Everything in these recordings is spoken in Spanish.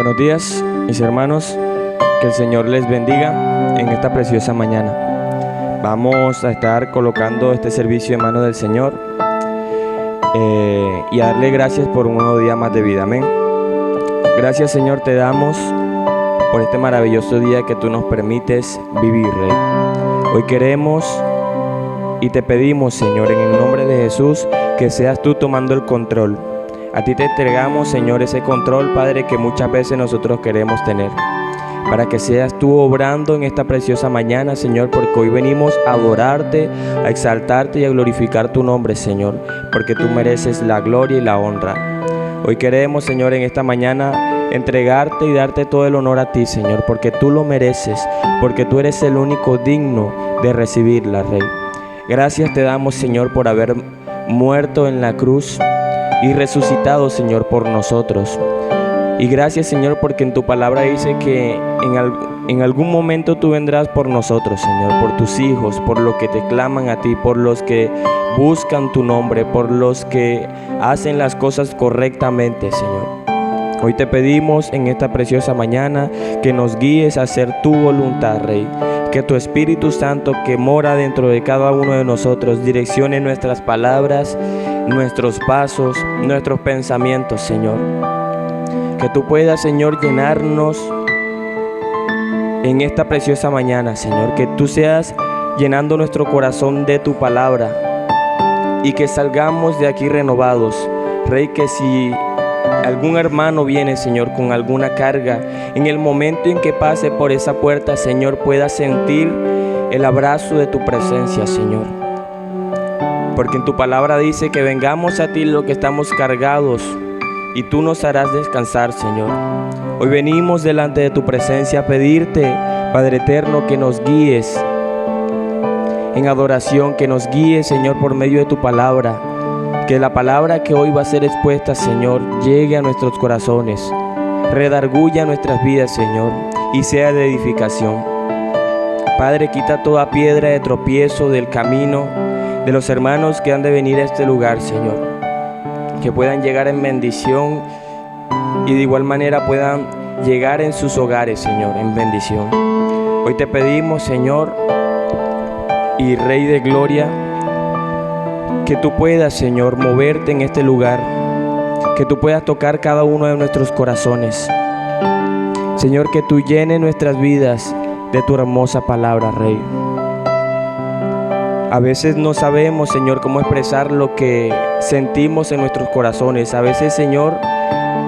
Buenos días, mis hermanos, que el Señor les bendiga en esta preciosa mañana. Vamos a estar colocando este servicio en manos del Señor y a darle gracias por un nuevo día más de vida. Amén. Gracias, Señor, te damos por este maravilloso día que tú nos permites vivir, Rey. Hoy queremos y te pedimos, Señor, en el nombre de Jesús, que seas tú tomando el control. A ti te entregamos, Señor, ese control, Padre, que muchas veces nosotros queremos tener. Para que seas tú obrando en esta preciosa mañana, Señor, porque hoy venimos a adorarte, a exaltarte y a glorificar tu nombre, Señor, porque tú mereces la gloria y la honra. Hoy queremos, Señor, en esta mañana entregarte y darte todo el honor a ti, Señor, porque tú lo mereces, porque tú eres el único digno de recibirla, Rey. Gracias te damos, Señor, por haber muerto en la cruz y resucitado, Señor, por nosotros. Y gracias, Señor, porque en tu palabra dice que en algún momento tú vendrás por nosotros, Señor, por tus hijos, por los que te claman a ti, por los que buscan tu nombre, por los que hacen las cosas correctamente, Señor. Hoy te pedimos en esta preciosa mañana que nos guíes a hacer tu voluntad, Rey. Que tu Espíritu Santo, que mora dentro de cada uno de nosotros, direccione nuestras palabras, nuestros pasos, nuestros pensamientos, Señor. Que tú puedas, Señor, llenarnos en esta preciosa mañana, Señor. Que tú seas llenando nuestro corazón de tu palabra y que salgamos de aquí renovados. Rey, que si algún hermano viene, Señor, con alguna carga, en el momento en que pase por esa puerta, Señor, pueda sentir el abrazo de tu presencia, Señor. Porque en tu palabra dice que vengamos a ti los que estamos cargados y tú nos harás descansar, Señor. Hoy venimos delante de tu presencia a pedirte, Padre eterno, que nos guíes en adoración, que nos guíes, Señor, por medio de tu palabra. Que la palabra que hoy va a ser expuesta, Señor, llegue a nuestros corazones, redarguya nuestras vidas, Señor, y sea de edificación. Padre, quita toda piedra de tropiezo del camino de los hermanos que han de venir a este lugar, Señor. Que puedan llegar en bendición y de igual manera puedan llegar en sus hogares, Señor, en bendición. Hoy te pedimos, Señor, y Rey de Gloria, que tú puedas, Señor, moverte en este lugar, que tú puedas tocar cada uno de nuestros corazones. Señor, que tú llenes nuestras vidas de tu hermosa palabra, Rey. A veces no sabemos, Señor, cómo expresar lo que sentimos en nuestros corazones. A veces, Señor,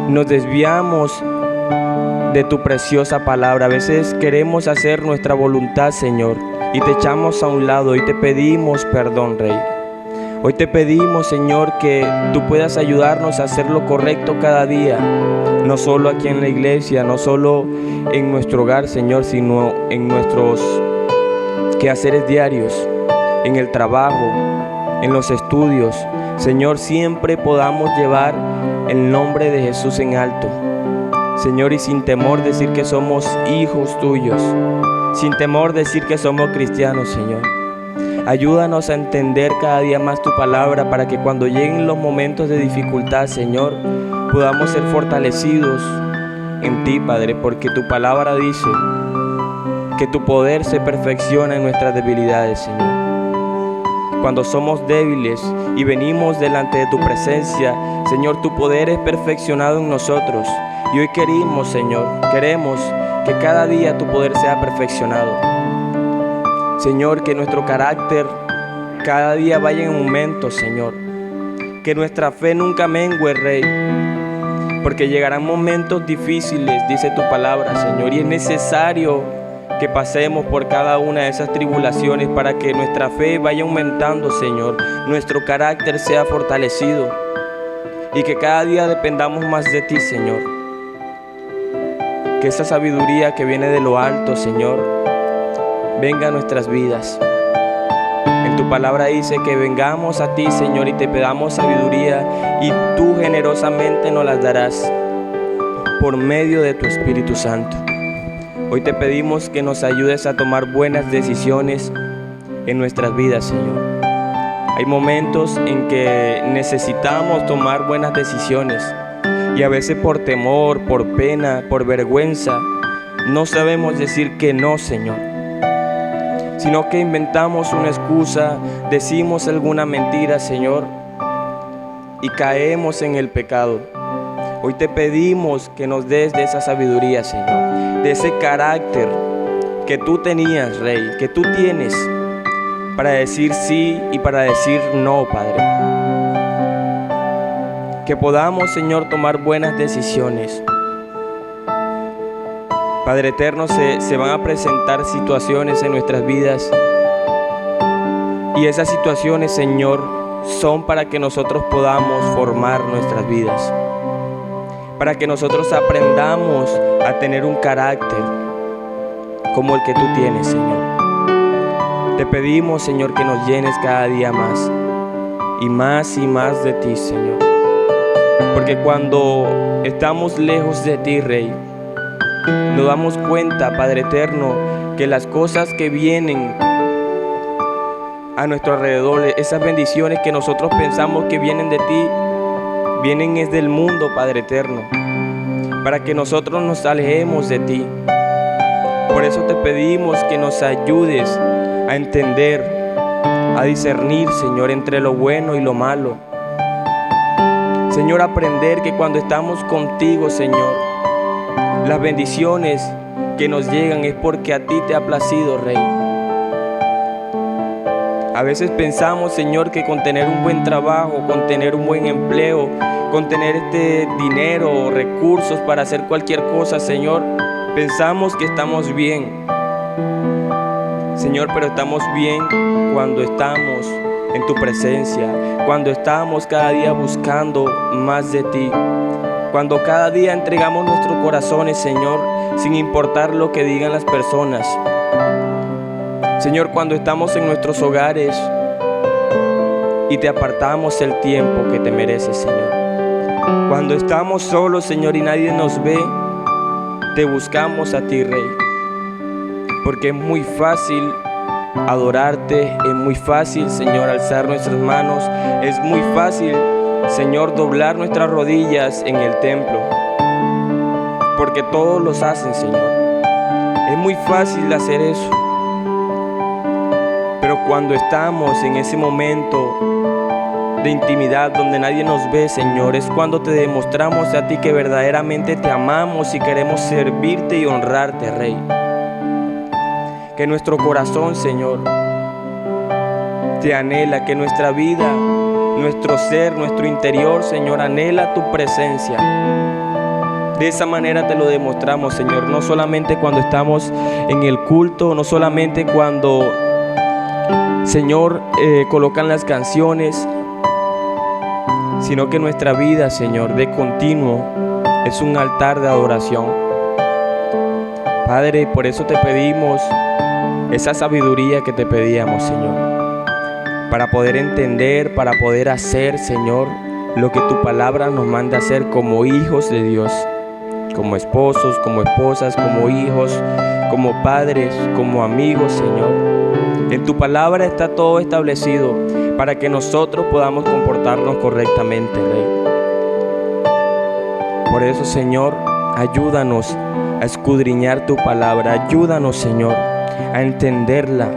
nos desviamos de tu preciosa palabra. A veces queremos hacer nuestra voluntad, Señor, y te echamos a un lado y te pedimos perdón, Rey. Hoy te pedimos, Señor, que tú puedas ayudarnos a hacer lo correcto cada día, no solo aquí en la iglesia, no solo en nuestro hogar, Señor, sino en nuestros quehaceres diarios, en el trabajo, en los estudios. Señor, siempre podamos llevar el nombre de Jesús en alto, Señor, y sin temor decir que somos hijos tuyos, sin temor decir que somos cristianos, Señor. Ayúdanos a entender cada día más tu palabra para que cuando lleguen los momentos de dificultad, Señor, podamos ser fortalecidos en ti, Padre, porque tu palabra dice que tu poder se perfecciona en nuestras debilidades, Señor. Cuando somos débiles y venimos delante de tu presencia, Señor, tu poder es perfeccionado en nosotros. Y hoy queremos que cada día tu poder sea perfeccionado. Señor, que nuestro carácter cada día vaya en aumento, Señor. Que nuestra fe nunca mengue, Rey. Porque llegarán momentos difíciles, dice tu palabra, Señor. Y es necesario que pasemos por cada una de esas tribulaciones para que nuestra fe vaya aumentando, Señor. Nuestro carácter sea fortalecido. Y que cada día dependamos más de ti, Señor. Que esa sabiduría que viene de lo alto, Señor, venga a nuestras vidas. En tu palabra dice que vengamos a ti, Señor, y te pedamos sabiduría, y tú generosamente nos las darás por medio de tu Espíritu Santo. Hoy te pedimos que nos ayudes a tomar buenas decisiones en nuestras vidas, Señor. Hay momentos en que necesitamos tomar buenas decisiones Y a veces por temor, por pena, por vergüenza, no sabemos decir que no, Señor, sino que inventamos una excusa, decimos alguna mentira, Señor, y caemos en el pecado. Hoy te pedimos que nos des de esa sabiduría, Señor, de ese carácter que tú tenías, Rey, que tú tienes para decir sí y para decir no, Padre. Que podamos, Señor, tomar buenas decisiones. Padre eterno, se van a presentar situaciones en nuestras vidas, y esas situaciones, Señor, son para que nosotros podamos formar nuestras vidas, para que nosotros aprendamos a tener un carácter como el que tú tienes, Señor. Te pedimos, Señor, que nos llenes cada día más y más de ti, Señor. Porque cuando estamos lejos de ti, Rey, nos damos cuenta, Padre eterno, que las cosas que vienen a nuestro alrededor, esas bendiciones que nosotros pensamos que vienen de ti, vienen es del mundo, Padre eterno, para que nosotros nos alejemos de ti. Por eso te pedimos que nos ayudes a entender, a discernir, Señor, entre lo bueno y lo malo. Señor, aprender que cuando estamos contigo, Señor, las bendiciones que nos llegan es porque a ti te ha placido, Rey. A veces pensamos, Señor, que con tener un buen trabajo, con tener un buen empleo, con tener dinero o recursos para hacer cualquier cosa, Señor, pensamos que estamos bien. Señor, pero estamos bien cuando estamos en tu presencia, cuando estamos cada día buscando más de ti, cuando cada día entregamos nuestros corazones, Señor, sin importar lo que digan las personas. Señor, cuando estamos en nuestros hogares y te apartamos el tiempo que te mereces, Señor. Cuando estamos solos, Señor, y nadie nos ve, te buscamos a ti, Rey. Porque es muy fácil adorarte, es muy fácil, Señor, alzar nuestras manos, es muy fácil, Señor, doblar nuestras rodillas en el templo, porque todos los hacen, Señor. Es muy fácil hacer eso, pero cuando estamos en ese momento de intimidad donde nadie nos ve, Señor, es cuando te demostramos a ti que verdaderamente te amamos y queremos servirte y honrarte, Rey. Que nuestro corazón, Señor, te anhela, que nuestra vida, nuestro ser, nuestro interior, Señor, anhela tu presencia. De esa manera te lo demostramos, Señor, no solamente cuando estamos en el culto, no solamente cuando, Señor, colocan las canciones, sino que nuestra vida, Señor, de continuo es un altar de adoración. Padre, por eso te pedimos esa sabiduría que te pedíamos, Señor, para poder entender, para poder hacer, Señor, lo que tu palabra nos manda hacer como hijos de Dios, como esposos, como esposas, como hijos, como padres, como amigos, Señor. En tu palabra está todo establecido para que nosotros podamos comportarnos correctamente, Rey. Por eso, Señor, ayúdanos a escudriñar tu palabra, ayúdanos, Señor, a entenderla,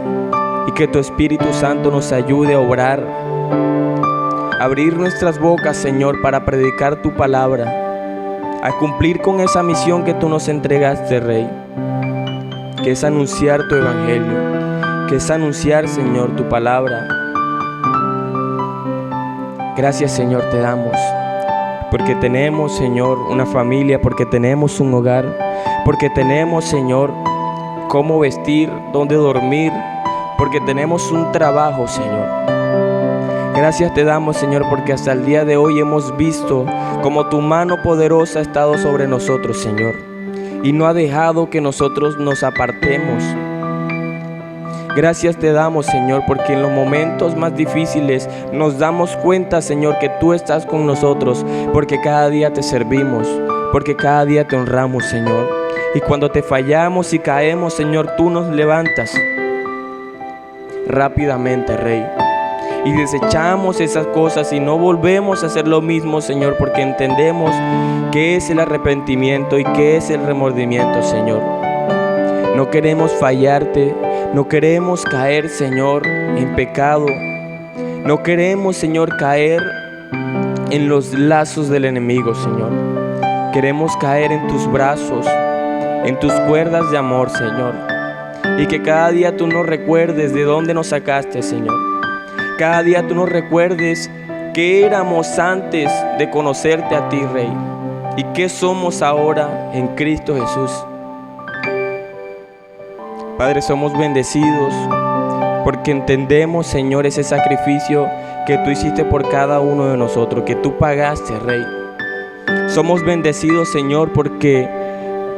y que tu Espíritu Santo nos ayude a obrar, a abrir nuestras bocas, Señor, para predicar tu palabra, a cumplir con esa misión que tú nos entregaste, Rey, que es anunciar tu evangelio, que es anunciar, Señor, tu palabra. Gracias, Señor, te damos, porque tenemos, Señor, una familia, porque tenemos un hogar, porque tenemos, Señor, cómo vestir, dónde dormir, porque tenemos un trabajo, Señor. Gracias te damos, Señor, porque hasta el día de hoy hemos visto cómo tu mano poderosa ha estado sobre nosotros, Señor, y no ha dejado que nosotros nos apartemos. Gracias te damos, Señor, porque en los momentos más difíciles nos damos cuenta, Señor, que tú estás con nosotros, porque cada día te servimos, porque cada día te honramos, Señor. Y cuando te fallamos y caemos, Señor, tú nos levantas rápidamente, Rey. y desechamos esas cosas y no volvemos a hacer lo mismo, Señor, porque entendemos qué es el arrepentimiento y qué es el remordimiento, Señor. No queremos fallarte, no queremos caer, Señor, en pecado. No queremos, Señor, caer en los lazos del enemigo, Señor. Queremos caer en tus brazos, en tus cuerdas de amor, Señor. Y que cada día tú nos recuerdes de dónde nos sacaste, Señor. Cada día tú nos recuerdes qué éramos antes de conocerte a ti, Rey, y qué somos ahora en Cristo Jesús. Padre, somos bendecidos porque entendemos, Señor, ese sacrificio que tú hiciste por cada uno de nosotros, que tú pagaste, Rey. Somos bendecidos, Señor, porque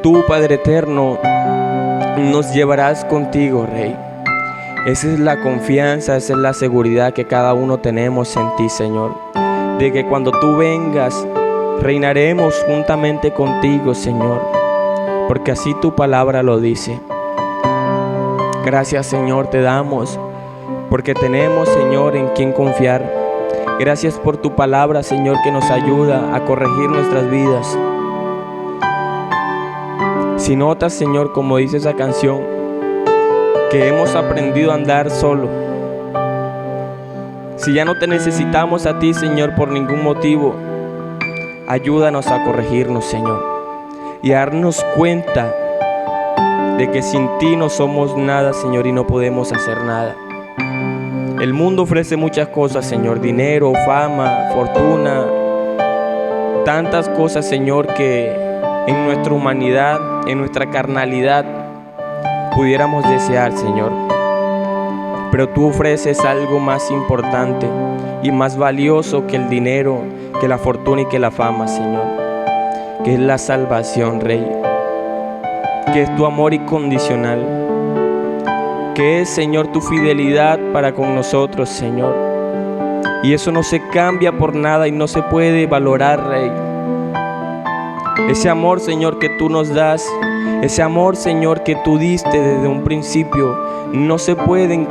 tú, Padre eterno, nos llevarás contigo, Rey. Esa es la confianza, esa es la seguridad que cada uno tenemos en ti, Señor. De que cuando tú vengas, reinaremos juntamente contigo, Señor. Porque así tu palabra lo dice. Gracias, Señor, te damos, porque tenemos, Señor, en quien confiar. Gracias por tu palabra, Señor, que nos ayuda a corregir nuestras vidas. Si notas, Señor, como dice esa canción, que hemos aprendido a andar solo. Si ya no te necesitamos a ti, Señor, por ningún motivo, ayúdanos a corregirnos, Señor, y a darnos cuenta de que sin ti no somos nada, Señor, y no podemos hacer nada. El mundo ofrece muchas cosas, Señor, dinero, fama, fortuna, tantas cosas, Señor, que en nuestra humanidad, en nuestra carnalidad, pudiéramos desear, Señor. Pero tú ofreces algo más importante y más valioso que el dinero, que la fortuna y que la fama, Señor, que es la salvación, Rey, que es tu amor incondicional, que es, Señor, tu fidelidad para con nosotros, Señor. Y eso no se cambia por nada y no se puede valorar, Rey. Ese amor, Señor, que tú nos das, ese amor, Señor, que tú diste desde un principio, no se puede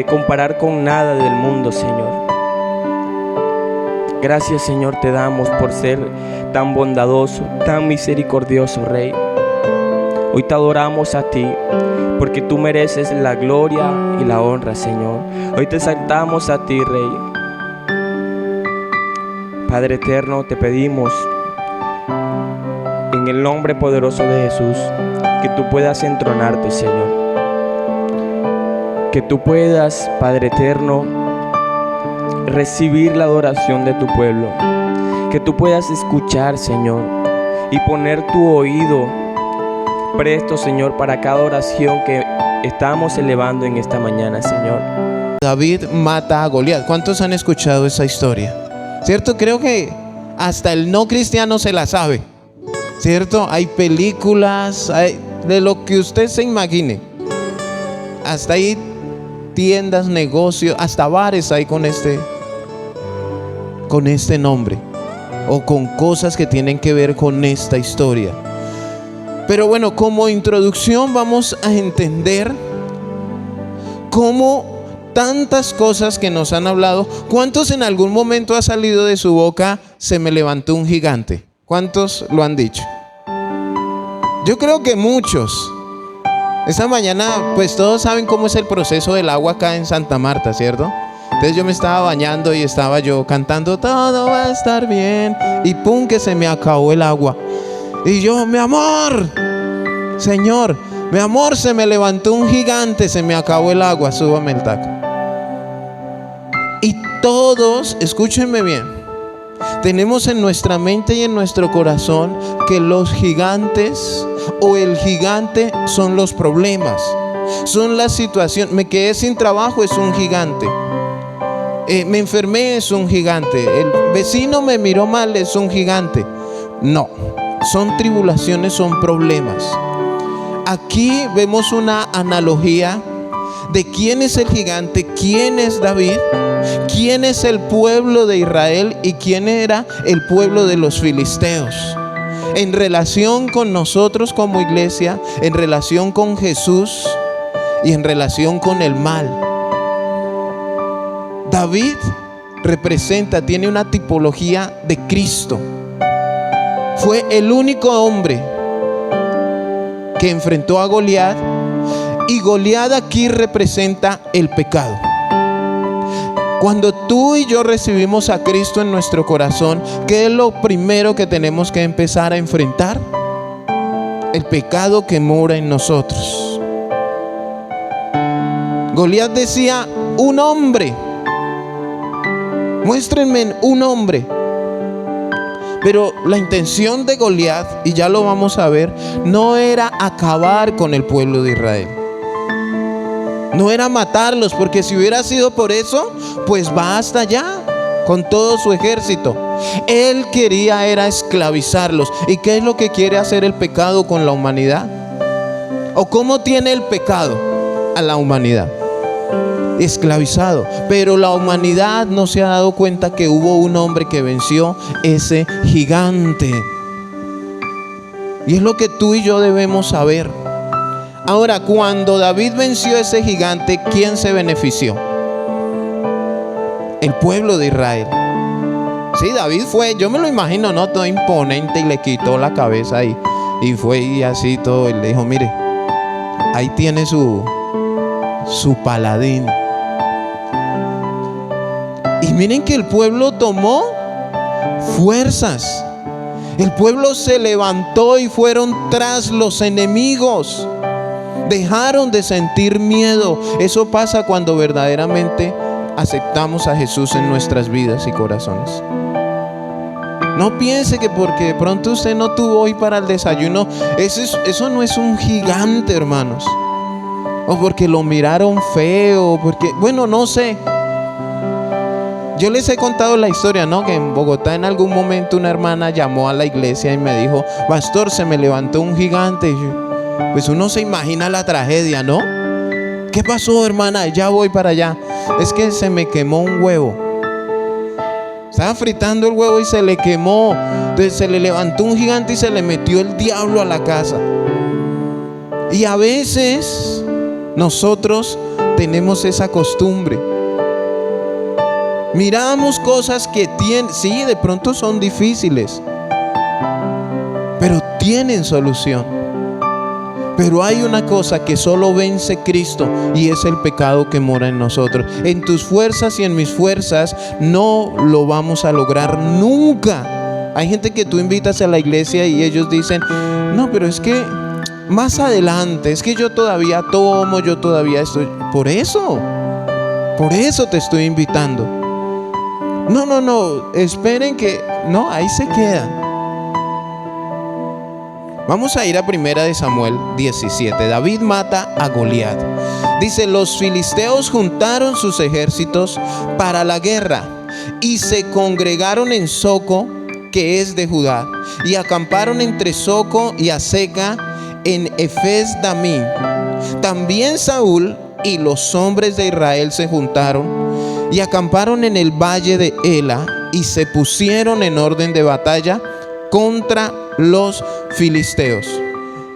comparar con nada del mundo, Señor. Gracias, Señor, te damos por ser tan bondadoso, tan misericordioso, Rey. Hoy te adoramos a ti, porque tú mereces la gloria y la honra, Señor. Hoy te exaltamos a ti, Rey. Padre eterno, te pedimos, en el nombre poderoso de Jesús, que tú puedas entronarte, Señor. Que tú puedas, Padre eterno, recibir la adoración de tu pueblo. Que tú puedas escuchar, Señor, y poner tu oído presto, Señor, para cada oración que estamos elevando en esta mañana, Señor. David mata a Goliat. ¿Cuántos han escuchado esa historia? ¿Cierto? Creo que hasta el no cristiano se la sabe, ¿cierto? Hay películas, hay de lo que usted se imagine. Hasta hay tiendas, negocios, hasta bares hay con este nombre, o con cosas que tienen que ver con esta historia. Pero bueno, como introducción vamos a entender cómo tantas cosas que nos han hablado. ¿Cuántos en algún momento ha salido de su boca: se me levantó un gigante? ¿Cuántos lo han dicho? Yo creo que muchos. Esta mañana pues todos saben cómo es el proceso del agua acá en Santa Marta, ¿cierto? Entonces yo me estaba bañando y estaba yo cantando todo va a estar bien, y pum, que se me acabó el agua. Y yo, mi amor, Señor, mi amor, se me levantó un gigante, se me acabó el agua, súbame el taco. Y todos, escúchenme bien, tenemos en nuestra mente y en nuestro corazón que los gigantes o el gigante son los problemas, son la situación. Me quedé sin trabajo, es un gigante. Me enfermé, es un gigante. El vecino me miró mal, es un gigante. No, son tribulaciones, son problemas. Aquí vemos una analogía de quién es el gigante, quién es David, quién es el pueblo de Israel y quién era el pueblo de los filisteos. En relación con nosotros como iglesia, en relación con Jesús y en relación con el mal. David tiene una tipología de Cristo. Fue el único hombre que enfrentó a Goliat, y Goliat aquí representa el pecado. Cuando tú y yo recibimos a Cristo en nuestro corazón, ¿qué es lo primero que tenemos que empezar a enfrentar? El pecado que mora en nosotros. Goliat decía: un hombre, muéstrenme un hombre. Pero la intención de Goliat, y ya lo vamos a ver, no era acabar con el pueblo de Israel. No era matarlos, porque si hubiera sido por eso, pues va hasta allá con todo su ejército. Él quería era esclavizarlos. ¿Y qué es lo que quiere hacer el pecado con la humanidad? ¿O cómo tiene el pecado a la humanidad? Esclavizado. Pero la humanidad no se ha dado cuenta que hubo un hombre que venció ese gigante. Y es lo que tú y yo debemos saber. Ahora, cuando David venció ese gigante, ¿quién se benefició? El pueblo de Israel. Sí, David fue, yo me lo imagino, ¿no? Todo imponente, y le quitó la cabeza y fue y así todo, y le dijo: mire, ahí tiene su paladín. Y miren que el pueblo tomó fuerzas. El pueblo se levantó y fueron tras los enemigos. Dejaron de sentir miedo. Eso pasa cuando verdaderamente aceptamos a Jesús en nuestras vidas y corazones. No piense que porque de pronto usted no tuvo hoy para el desayuno, eso no es un gigante, hermanos. O porque lo miraron feo, porque, bueno, no sé. Yo les he contado la historia, ¿no? Que en Bogotá en algún momento una hermana llamó a la iglesia y me dijo: pastor, se me levantó un gigante. Y yo, pues uno se imagina la tragedia, ¿no? ¿Qué pasó, hermana? Ya voy para allá. Es que se me quemó un huevo. Estaba fritando el huevo y se le quemó. Entonces se le levantó un gigante y se le metió el diablo a la casa. Y a veces nosotros tenemos esa costumbre. Miramos cosas que tienen, sí, de pronto son difíciles, pero tienen solución. Pero hay una cosa que solo vence Cristo, y es el pecado que mora en nosotros. En tus fuerzas y en mis fuerzas no lo vamos a lograr nunca. Hay gente que tú invitas a la iglesia y ellos dicen: no, pero es que más adelante, es que yo todavía tomo, yo todavía estoy. Por eso te estoy invitando. No, esperen que, no, ahí se quedan. Vamos a ir a 1 Samuel 17. David mata a Goliat. Dice: los filisteos juntaron sus ejércitos para la guerra y se congregaron en Soco, que es de Judá, y acamparon entre Soco y Azeca en Efes Damim. También Saúl y los hombres de Israel se juntaron y acamparon en el valle de Ela, y se pusieron en orden de batalla contra los filisteos.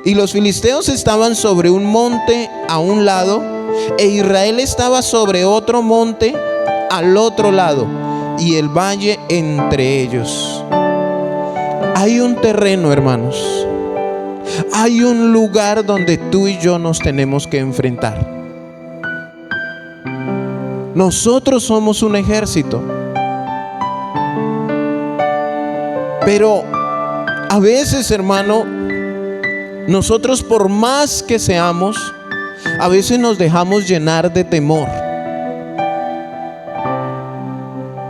Y los filisteos estaban sobre un monte a un lado, e Israel estaba sobre otro monte al otro lado, y el valle entre ellos. Hay un terreno, hermanos. Hay un lugar donde tú y yo nos tenemos que enfrentar. Nosotros somos un ejército. Pero a veces, hermano, nosotros, por más que seamos, a veces nos dejamos llenar de temor.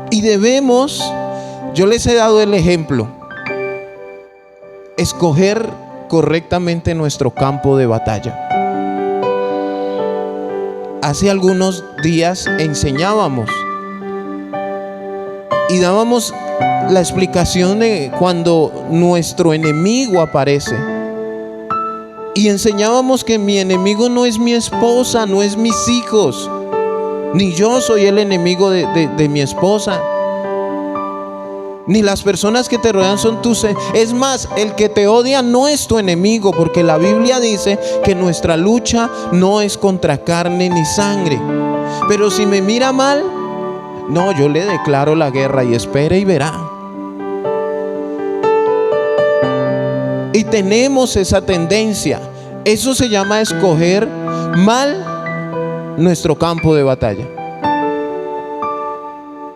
Y debemos, yo les he dado el ejemplo, escoger correctamente nuestro campo de batalla. Hace algunos días enseñábamos y dábamos la explicación de cuando nuestro enemigo aparece. Y enseñábamos que mi enemigo no es mi esposa, no es mis hijos, ni yo soy el enemigo de mi esposa, ni las personas que te rodean son tus. Es más, el que te odia no es tu enemigo, porque la Biblia dice que nuestra lucha no es contra carne ni sangre. Pero si me mira mal, No, yo le declaro la guerra y espere y verá. Y tenemos esa tendencia. Eso se llama escoger mal nuestro campo de batalla.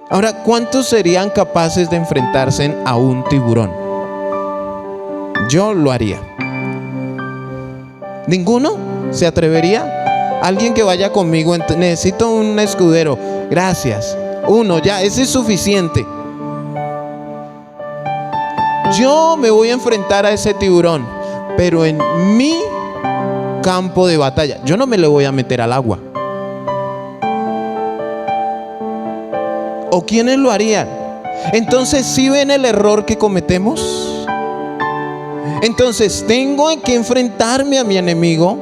Ahora, ¿cuántos serían capaces de enfrentarse a un tiburón? Yo lo haría. ¿Ninguno se atrevería? Alguien que vaya conmigo. Necesito un escudero. Gracias. Uno, ya, ese es suficiente. Yo me voy a enfrentar a ese tiburón, pero en mi campo de batalla. Yo no me le voy a meter al agua. ¿O quiénes lo harían? Entonces, ¿sí ven el error que cometemos? Entonces, tengo que enfrentarme a mi enemigo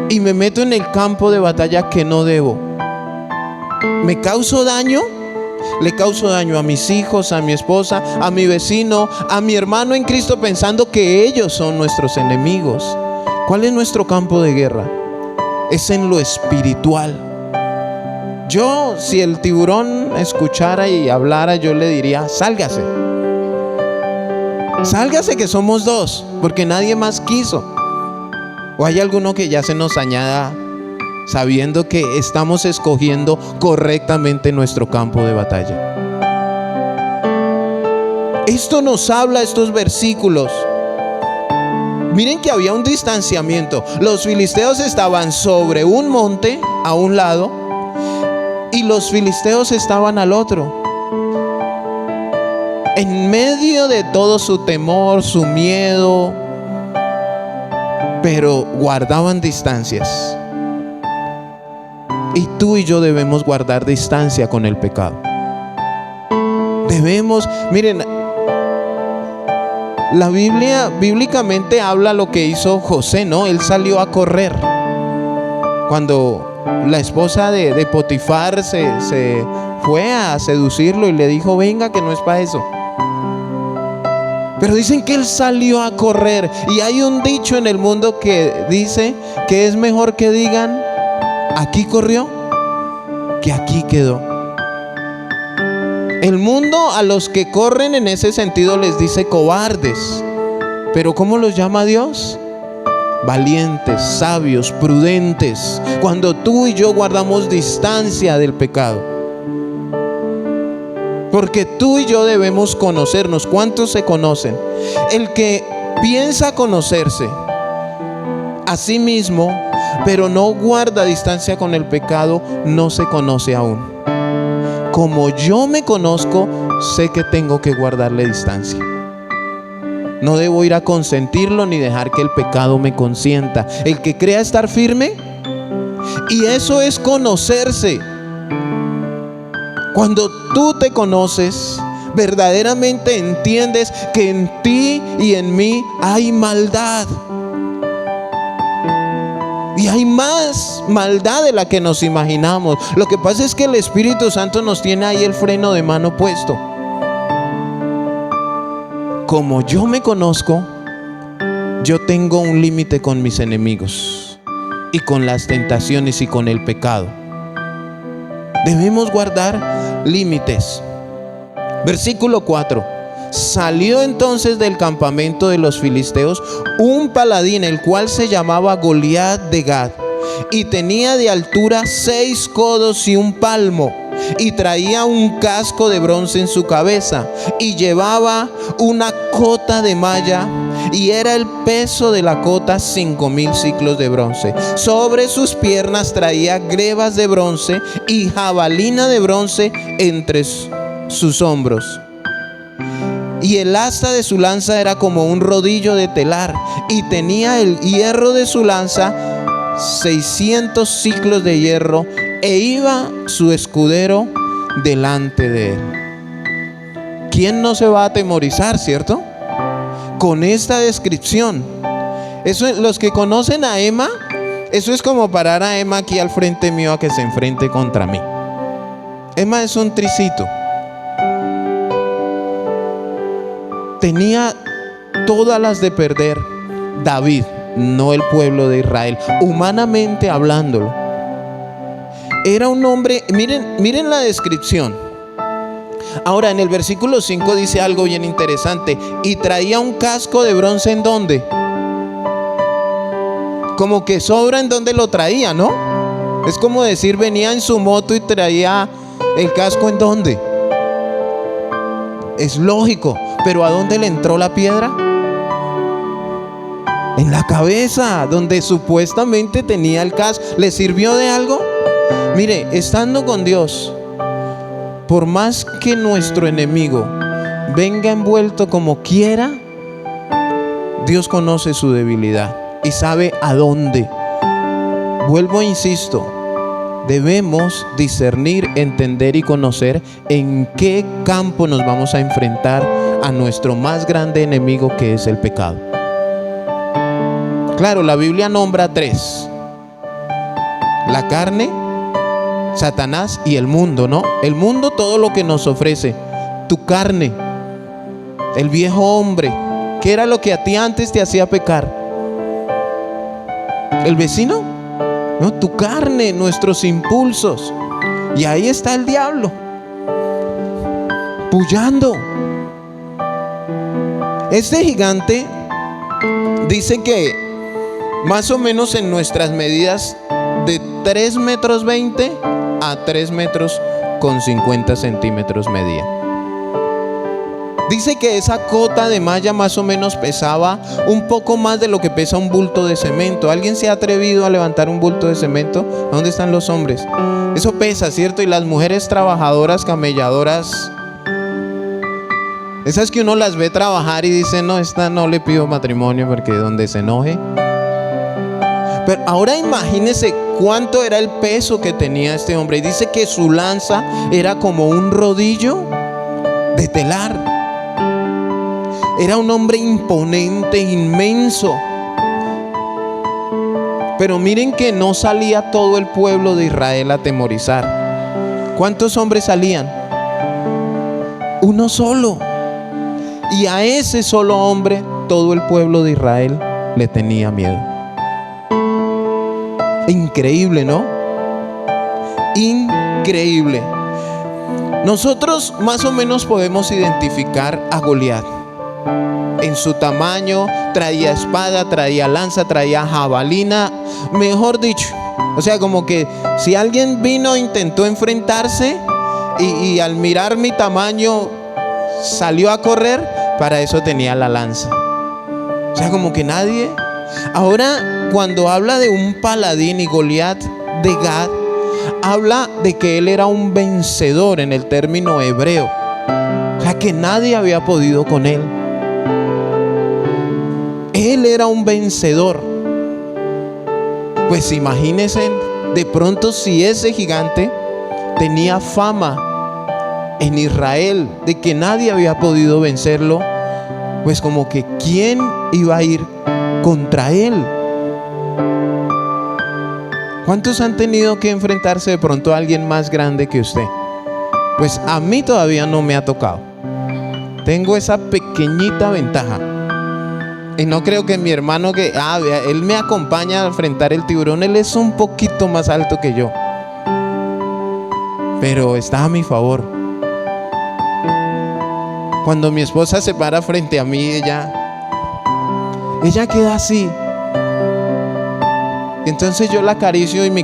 y me meto en el campo de batalla que no debo. ¿Me causo daño? Le causo daño a mis hijos, a mi esposa, a mi vecino, a mi hermano en Cristo, pensando que ellos son nuestros enemigos. ¿Cuál es nuestro campo de guerra? Es en lo espiritual. Yo, si el tiburón escuchara y hablara, yo le diría: sálgase. Sálgase, que somos dos, porque nadie más quiso. ¿O hay alguno que ya se nos añada sabiendo que estamos escogiendo correctamente nuestro campo de batalla? Esto nos habla, estos versículos. Miren que había un distanciamiento. Los filisteos estaban sobre un monte a un lado y los filisteos estaban al otro. En medio de todo su temor, su miedo, pero guardaban distancias. Y tú y yo debemos guardar distancia con el pecado. Debemos, miren, la Biblia bíblicamente habla lo que hizo José, ¿no? Él salió a correr cuando la esposa de Potifar se fue a seducirlo y le dijo: venga, que no es para eso. Pero dicen que él salió a correr. Y hay un dicho en el mundo que dice que es mejor que digan: aquí corrió, que aquí quedó. El mundo a los que corren en ese sentido les dice cobardes. Pero ¿cómo los llama Dios? Valientes, sabios, prudentes. Cuando tú y yo guardamos distancia del pecado. Porque tú y yo debemos conocernos. ¿Cuántos se conocen? El que piensa conocerse a sí mismo, pero no guarda distancia con el pecado, no se conoce aún. Como yo me conozco, sé que tengo que guardarle distancia. No debo ir a consentirlo ni dejar que el pecado me consienta. El que crea estar firme, y eso es conocerse. Cuando tú te conoces, verdaderamente entiendes que en ti y en mí hay maldad. Y hay más maldad de la que nos imaginamos. Lo que pasa es que el Espíritu Santo nos tiene ahí el freno de mano puesto. Como yo me conozco, yo tengo un límite con mis enemigos y con las tentaciones y con el pecado. Debemos guardar límites. Versículo 4. Salió entonces del campamento de los filisteos un paladín, el cual se llamaba Goliat de Gat, y tenía de altura 6 codos y un palmo, y traía un casco de bronce en su cabeza, y llevaba una cota de malla, y era el peso de la cota 5,000 siclos de bronce. Sobre sus piernas traía grebas de bronce y jabalina de bronce entre sus hombros. Y el asta de su lanza era como un rodillo de telar, y tenía el hierro de su lanza 600 siclos de hierro, e iba su escudero delante de él. ¿Quién no se va a atemorizar, cierto? Con esta descripción. Eso, los que conocen a Emma, eso es como parar a Emma aquí al frente mío a que se enfrente contra mí. Emma es un tricito. Tenía todas las de perder David, no el pueblo de Israel, humanamente hablándolo. Era un hombre, miren la descripción. Ahora en el versículo 5 dice algo bien interesante. Y traía un casco de bronce, ¿en dónde? Como que sobra en dónde lo traía, ¿no? Es como decir, venía en su moto y traía el casco, ¿en dónde? Es lógico, pero ¿a dónde le entró la piedra? En la cabeza, donde supuestamente tenía el casco. ¿Le sirvió de algo? Mire, estando con Dios, por más que nuestro enemigo venga envuelto como quiera, Dios conoce su debilidad y sabe a dónde. Vuelvo e insisto, debemos discernir, entender y conocer en qué campo nos vamos a enfrentar a nuestro más grande enemigo, que es el pecado. Claro, la Biblia nombra 3: la carne, Satanás y el mundo, ¿no? El mundo, todo lo que nos ofrece. Tu carne, el viejo hombre, ¿qué era lo que a ti antes te hacía pecar? ¿El vecino? No, tu carne, nuestros impulsos. Y ahí está el diablo, puyando. Este gigante dice que más o menos en nuestras medidas de 3,20 metros a 3,50 metros medía. Dice que esa cota de malla más o menos pesaba un poco más de lo que pesa un bulto de cemento. ¿Alguien se ha atrevido a levantar un bulto de cemento? ¿Dónde están los hombres? Eso pesa, ¿cierto? Y las mujeres trabajadoras, camelladoras, esas que uno las ve trabajar y dice, no, esta no le pido matrimonio porque donde se enoje. Pero ahora imagínese cuánto era el peso que tenía este hombre. Y dice que su lanza era como un rodillo de telar. Era un hombre imponente, inmenso. Pero miren que no salía todo el pueblo de Israel a atemorizar. ¿Cuántos hombres salían? Uno solo. Y a ese solo hombre todo el pueblo de Israel le tenía miedo. Increíble, ¿no? Increíble. Nosotros más o menos podemos identificar a Goliat en su tamaño. Traía espada, traía lanza, traía jabalina, mejor dicho. O sea, como que si alguien vino e intentó enfrentarse y al mirar mi tamaño salió a correr, para eso tenía la lanza. O sea, como que nadie. Ahora, cuando habla de un paladín y Goliat de Gat, habla de que él era un vencedor en el término hebreo. O sea, que nadie había podido con él. Él era un vencedor. Pues imagínense, de pronto, si ese gigante tenía fama en Israel de que nadie había podido vencerlo, pues como que ¿quién iba a ir contra él? ¿Cuántos han tenido que enfrentarse de pronto a alguien más grande que usted? Pues a mí todavía no me ha tocado. Tengo esa pequeñita ventaja. Y no creo que mi hermano él me acompaña a enfrentar el tiburón. Él es un poquito más alto que yo, pero está a mi favor. Cuando mi esposa se para frente a mí, ella queda así. Entonces yo la acaricio y mi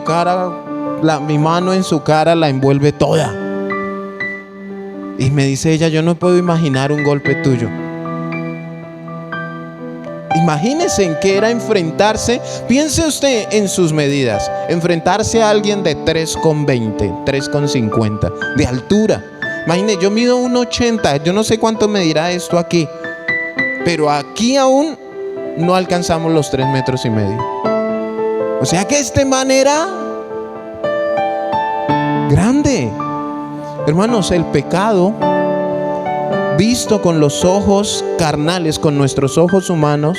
mano en su cara la envuelve toda. Y me dice ella, yo no puedo imaginar un golpe tuyo. Imagínese en qué era enfrentarse. Piense usted en sus medidas. Enfrentarse a alguien de 3,20, 3,50 de altura. Imagínese, yo mido 1,80. Yo no sé cuánto medirá esto aquí, pero aquí aún no alcanzamos los 3,5 metros. O sea que este man era grande. Hermanos, el pecado, visto con los ojos carnales, con nuestros ojos humanos,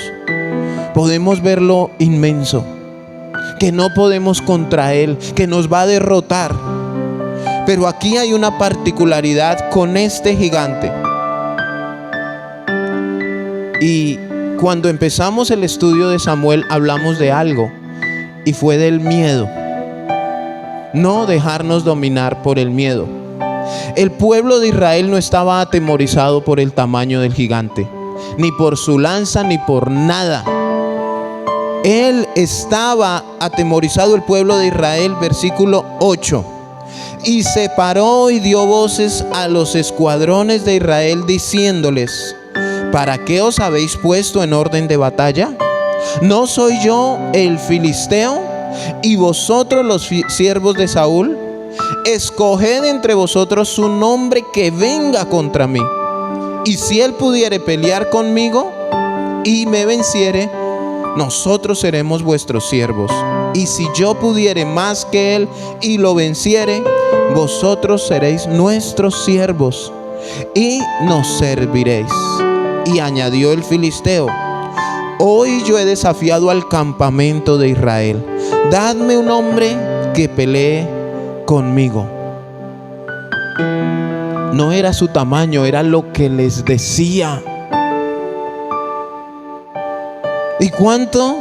podemos verlo inmenso, que no podemos contra él, que nos va a derrotar. Pero aquí hay una particularidad con este gigante. Y cuando empezamos el estudio de Samuel hablamos de algo, y fue del miedo. no dejarnos dominar por el miedo. El pueblo de Israel no estaba atemorizado por el tamaño del gigante, ni por su lanza, ni por nada. Él estaba atemorizado, el pueblo de Israel, versículo 8. Y se paró y dio voces a los escuadrones de Israel diciéndoles: ¿para qué os habéis puesto en orden de batalla? ¿No soy yo el filisteo y vosotros los siervos de Saúl? Escoged entre vosotros un hombre que venga contra mí, y si él pudiere pelear conmigo y me venciere, nosotros seremos vuestros siervos. Y si yo pudiere más que él y lo venciere, vosotros seréis nuestros siervos y nos serviréis. Y añadió el filisteo: hoy yo he desafiado al campamento de Israel. Dadme un hombre que pelee conmigo. No era su tamaño, era lo que les decía. ¿Y cuántos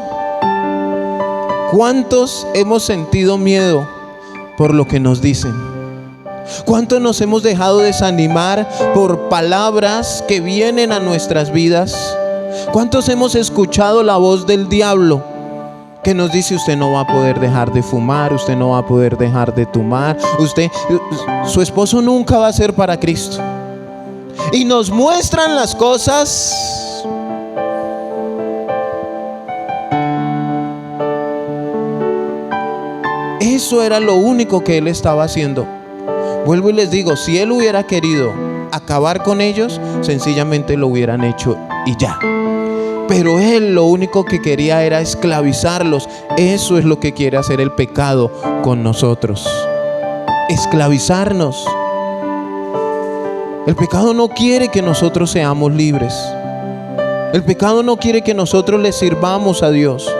hemos sentido miedo por lo que nos dicen? ¿Cuántos nos hemos dejado desanimar por palabras que vienen a nuestras vidas? ¿Cuántos hemos escuchado la voz del diablo que nos dice: usted no va a poder dejar de fumar, usted no va a poder dejar de tomar, su esposo nunca va a ser para Cristo? Y nos muestran las cosas. Eso era lo único que él estaba haciendo. Vuelvo y les digo, si él hubiera querido acabar con ellos, sencillamente lo hubieran hecho y ya. Pero él lo único que quería era esclavizarlos. Eso es lo que quiere hacer el pecado con nosotros: esclavizarnos. El pecado no quiere que nosotros seamos libres. El pecado no quiere que nosotros le sirvamos a Dios.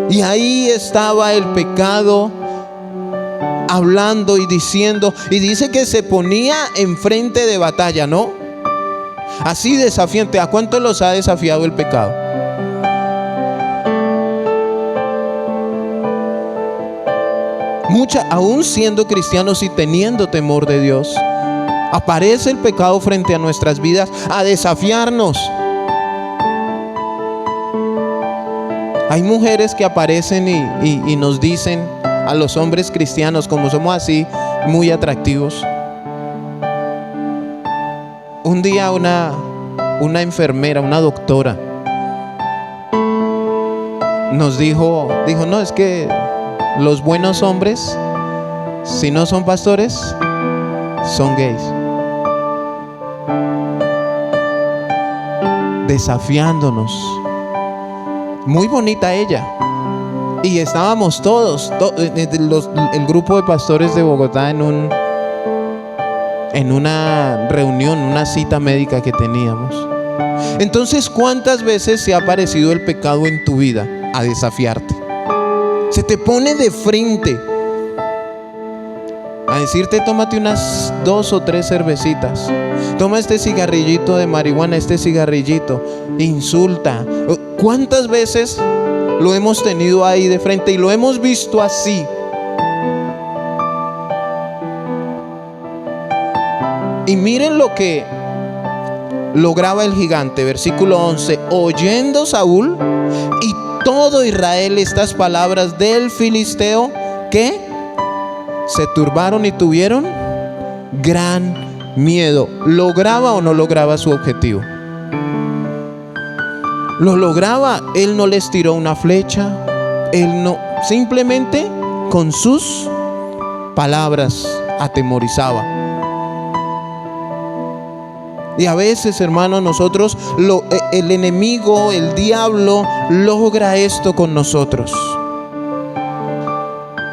Y ahí estaba el pecado hablando y diciendo, y dice que se ponía enfrente de batalla, ¿no? Así desafiante. ¿A cuántos los ha desafiado el pecado? Aún siendo cristianos y teniendo temor de Dios, aparece el pecado frente a nuestras vidas a desafiarnos. Hay mujeres que aparecen y nos dicen a los hombres cristianos, como somos así muy atractivos. Un día una enfermera, una doctora, nos dijo, no, es que los buenos hombres, si no son pastores, son gays. Desafiándonos. Muy bonita ella. Y estábamos todos, el grupo de pastores de Bogotá en una reunión, una cita médica que teníamos. Entonces, ¿cuántas veces se ha aparecido el pecado en tu vida a desafiarte? Se te pone de frente a decirte: tómate unas 2 o 3 cervecitas, toma este cigarrillito de marihuana, este cigarrillito, insulta. ¿Cuántas veces lo hemos tenido ahí de frente y lo hemos visto así? Y miren lo que lograba el gigante, versículo 11. Oyendo Saúl y todo Israel estas palabras del filisteo, ¿qué? Se turbaron y tuvieron gran miedo. ¿Lograba o no lograba su objetivo? Lo lograba. Él no les tiró una flecha, él no, simplemente con sus palabras atemorizaba. Y a veces, hermanos, nosotros, el enemigo, el diablo, logra esto con nosotros.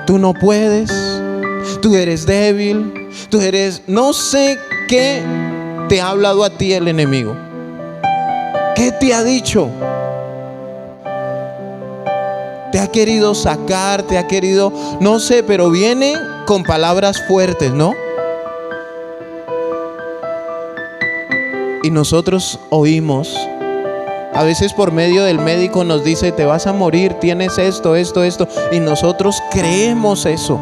Tú no puedes, tú eres débil, tú eres, no sé qué te ha hablado a ti el enemigo. ¿Qué te ha dicho? Te ha querido sacar, te ha querido, no sé, pero viene con palabras fuertes, ¿no? Y nosotros oímos A veces por medio del médico nos dice: te vas a morir, tienes esto, esto, esto, y nosotros creemos eso.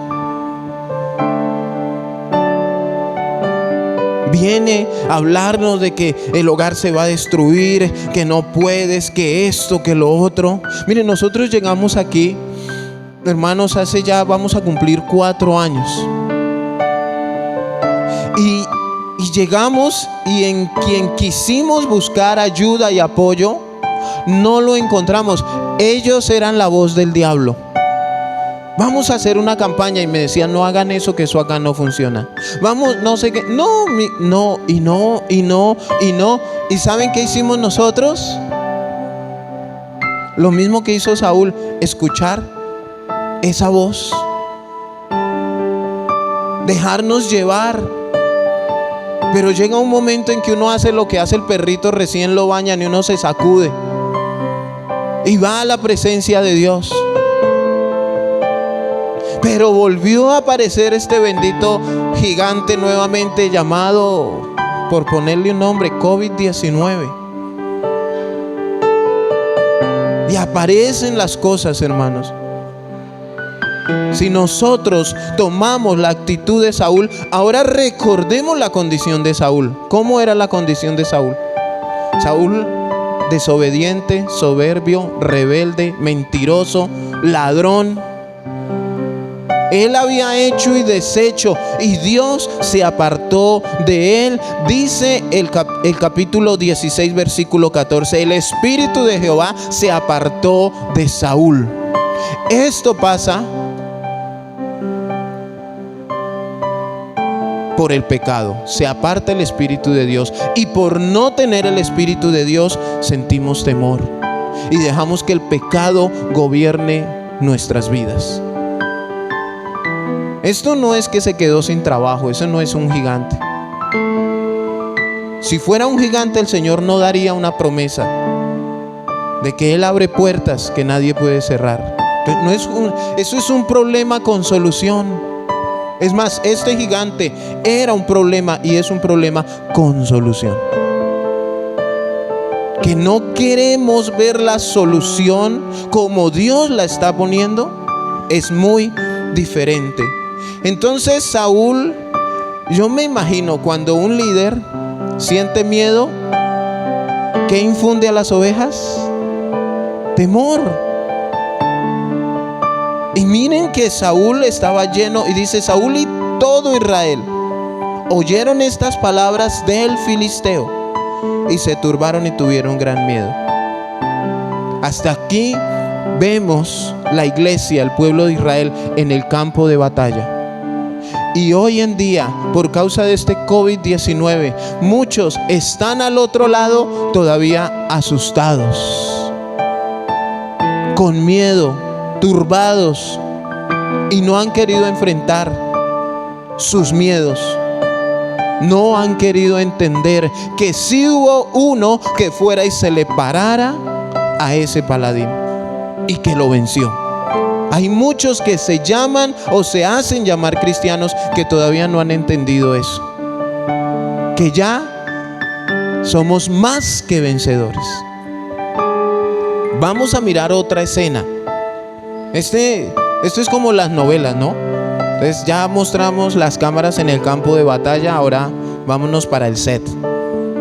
Viene a hablarnos de que el hogar se va a destruir, que no puedes, que esto, que lo otro. Miren, nosotros llegamos aquí, hermanos, hace ya vamos a cumplir 4 años. Y llegamos, y en quien quisimos buscar ayuda y apoyo, no lo encontramos. Ellos eran la voz del diablo. Vamos a hacer una campaña, y me decían: no hagan eso, que eso acá no funciona. Vamos, no sé qué. No. ¿Y saben qué hicimos nosotros? Lo mismo que hizo Saúl, escuchar esa voz, dejarnos llevar. Pero llega un momento en que uno hace lo que hace el perrito recién lo bañan, y uno se sacude y va a la presencia de Dios. Pero volvió a aparecer este bendito gigante nuevamente, llamado, por ponerle un nombre, COVID-19. Y aparecen las cosas, hermanos. Si nosotros tomamos la actitud de Saúl, ahora recordemos la condición de Saúl. ¿Cómo era la condición de Saúl? Saúl, desobediente, soberbio, rebelde, mentiroso, ladrón. Él había hecho y deshecho, y Dios se apartó de él. Dice el capítulo 16, versículo 14: el Espíritu de Jehová se apartó de Saúl. Esto pasa por el pecado. Se aparta el Espíritu de Dios, y por no tener el Espíritu de Dios sentimos temor y dejamos que el pecado gobierne nuestras vidas. Esto no es que se quedó sin trabajo, eso no es un gigante. Si fuera un gigante, el Señor no daría una promesa de que Él abre puertas que nadie puede cerrar. Eso es un problema con solución. Es más, este gigante era un problema, y es un problema con solución. Que no queremos ver la solución como Dios la está poniendo, es muy diferente. Entonces Saúl, yo me imagino, cuando un líder siente miedo, ¿qué infunde a las ovejas? Temor. Y miren que Saúl estaba lleno, y dice: Saúl y todo Israel oyeron estas palabras del filisteo, y se turbaron y tuvieron gran miedo. Hasta aquí vemos la iglesia, el pueblo de Israel, en el campo de batalla. Y hoy en día, por causa de este COVID-19, muchos están al otro lado todavía asustados, con miedo, turbados, y no han querido enfrentar sus miedos. No han querido entender que sí hubo uno que fuera y se le parara a ese paladín, y que lo venció. Hay muchos que se llaman o se hacen llamar cristianos que todavía no han entendido eso, que ya somos más que vencedores. Vamos a mirar otra escena. Esto es como las novelas, ¿no? Entonces ya mostramos las cámaras en el campo de batalla, ahora vámonos para el set.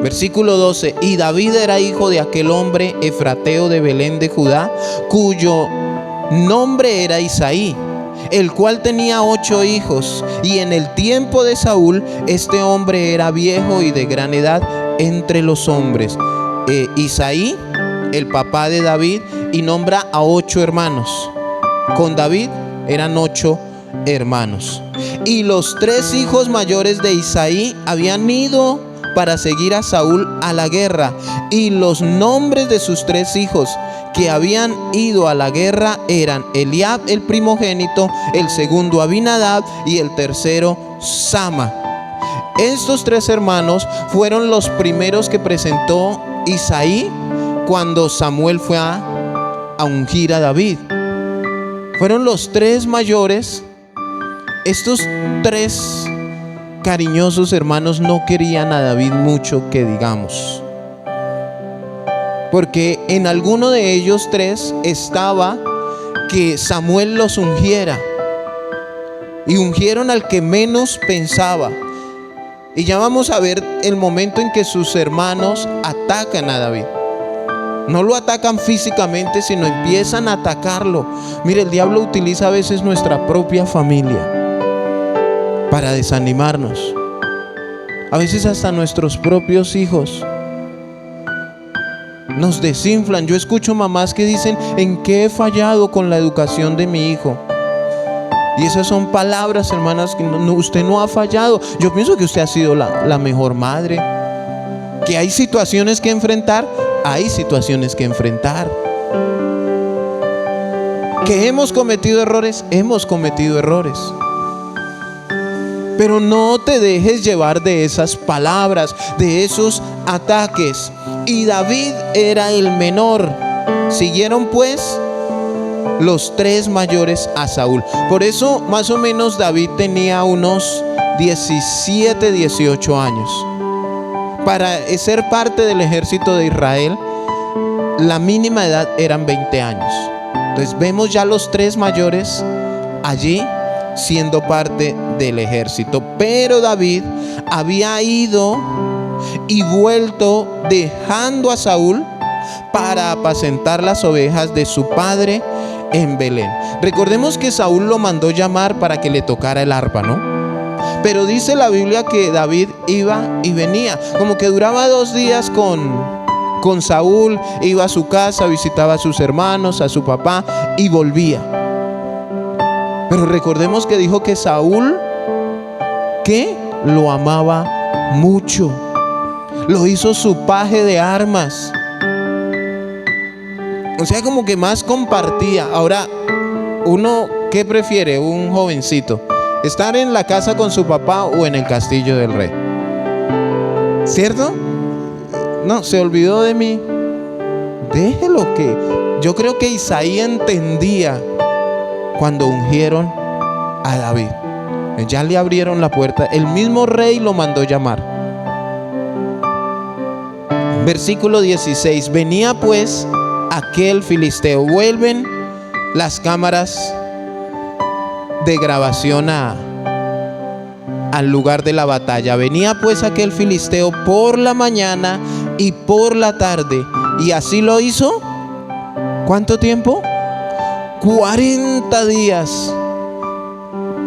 Versículo 12: y David era hijo de aquel hombre efrateo de Belén de Judá, cuyo nombre era Isaí, el cual tenía 8 hijos. Y en el tiempo de Saúl, este hombre era viejo y de gran edad entre los hombres. Isaí, el papá de David, y nombra a 8 hermanos. Con David eran 8 hermanos. Y los 3 hijos mayores de Isaí habían ido para seguir a Saúl a la guerra, y los nombres de sus 3 hijos que habían ido a la guerra eran Eliab el primogénito, el segundo Abinadab y el tercero Sama. Estos 3 hermanos fueron los primeros que presentó Isaí cuando Samuel fue a ungir a David. Fueron los 3 mayores. Estos 3 cariñosos hermanos no querían a David mucho, que digamos. porque en alguno de ellos tres estaba que Samuel los ungiera, y ungieron al que menos pensaba. Y ya vamos a ver el momento en que sus hermanos atacan a David. No lo atacan físicamente, sino empiezan a atacarlo. Mire, el diablo utiliza a veces nuestra propia familia para desanimarnos. A veces hasta nuestros propios hijos nos desinflan. Yo escucho mamás que dicen: ¿en qué he fallado con la educación de mi hijo? Y esas son palabras, hermanas, que usted no ha fallado. Yo pienso que usted ha sido la mejor madre. Que hay situaciones que enfrentar, hay situaciones que enfrentar. Que hemos cometido errores, hemos cometido errores. Pero no te dejes llevar de esas palabras, de esos ataques. Y David era el menor. Siguieron pues los tres mayores a Saúl. Por eso más o menos David tenía unos 17, 18 años. Para ser parte del ejército de Israel, la mínima edad eran 20 años. Entonces vemos ya los tres mayores allí siendo parte del ejército. Pero David había ido y vuelto dejando a Saúl para apacentar las ovejas de su padre en Belén. Recordemos que Saúl lo mandó llamar para que le tocara el arpa, ¿no? Pero dice la Biblia que David iba y venía, como que duraba 2 días con Saúl, iba a su casa, visitaba a sus hermanos, a su papá y volvía. Pero recordemos que dijo que Saúl, que lo amaba mucho, lo hizo su paje de armas. O sea, como que más compartía. Ahora, uno, ¿qué prefiere un jovencito? ¿Estar en la casa con su papá o en el castillo del rey? ¿Cierto? No, se olvidó de mí. Déjelo que... Yo creo que Isaías entendía cuando ungieron a David. Ya le abrieron la puerta. El mismo rey lo mandó llamar. Versículo 16. Venía pues aquel filisteo. Vuelven las cámaras de grabación al lugar de la batalla. Venía pues aquel filisteo por la mañana y por la tarde, y así lo hizo. ¿Cuánto tiempo? 40 días.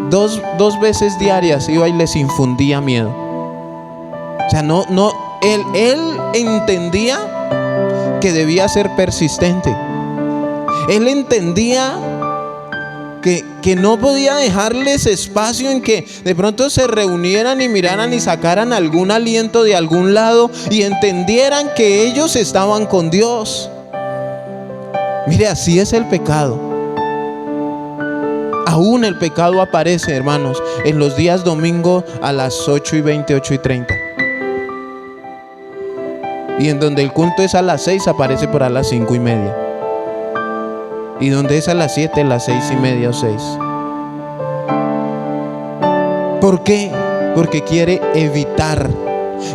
Dos veces diarias iba y les infundía miedo. O sea, él entendía que debía ser persistente. Él entendía que no podía dejarles espacio en que de pronto se reunieran y miraran y sacaran algún aliento de algún lado y entendieran que ellos estaban con Dios. Mire, así es el pecado. Aún el pecado aparece, hermanos, en los días domingo a las 8:20, 8:30. Y en donde el culto es a las 6, aparece por a las 5:30. Y donde es a las 7, a las 6:30 o 6. ¿Por qué? Porque quiere evitar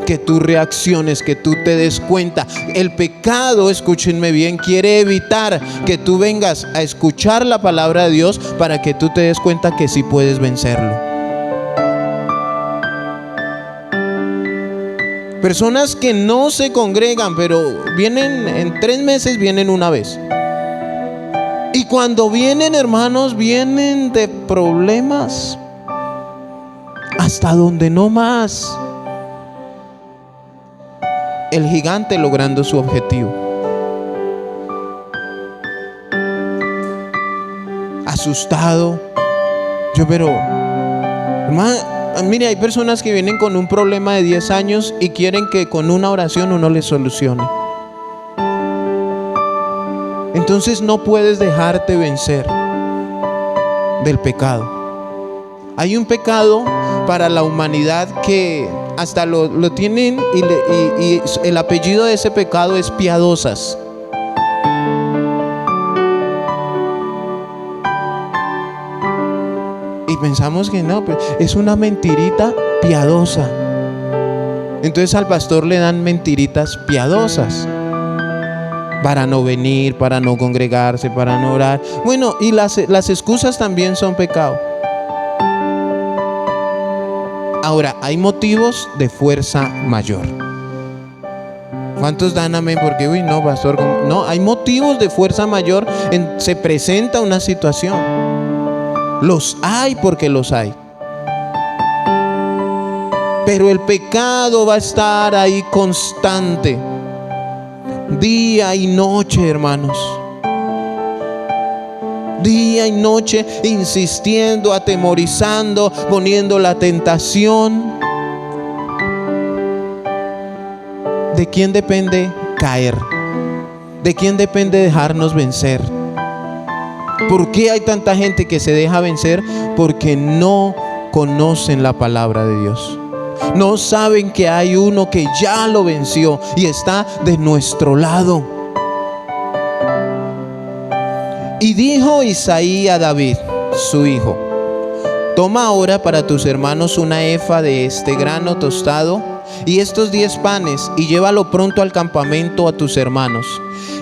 que tú reacciones, que tú te des cuenta. El pecado, escúchenme bien, quiere evitar que tú vengas a escuchar la palabra de Dios para que tú te des cuenta que sí puedes vencerlo. Personas que no se congregan, pero vienen en 3 meses, vienen una vez. Y cuando vienen, hermanos, vienen de problemas hasta donde no más. El gigante logrando su objetivo. Asustado. Pero, hermano, mire, hay personas que vienen con un problema de 10 años y quieren que con una oración uno les solucione. Entonces no puedes dejarte vencer del pecado. Hay un pecado para la humanidad que hasta lo tienen y el apellido de ese pecado es piadosas. Y pensamos que no, pues es una mentirita piadosa. Entonces al pastor le dan mentiritas piadosas. para no venir, para no congregarse, para no orar. Bueno, y las excusas también son pecado. Ahora, hay motivos de fuerza mayor. ¿Cuántos dan amén? Porque, uy, no, pastor, no, hay motivos de fuerza mayor. Se presenta una situación. Los hay porque los hay. Pero el pecado va a estar ahí constante, día y noche, hermanos. Día y noche insistiendo, atemorizando, poniendo la tentación. ¿De quién depende caer? ¿De quién depende dejarnos vencer? ¿Por qué hay tanta gente que se deja vencer? Porque no conocen la palabra de Dios. No saben que hay uno que ya lo venció y está de nuestro lado. Y dijo Isaí a David, su hijo: toma ahora para tus hermanos una efa de este grano tostado y estos 10 panes, y llévalo pronto al campamento a tus hermanos.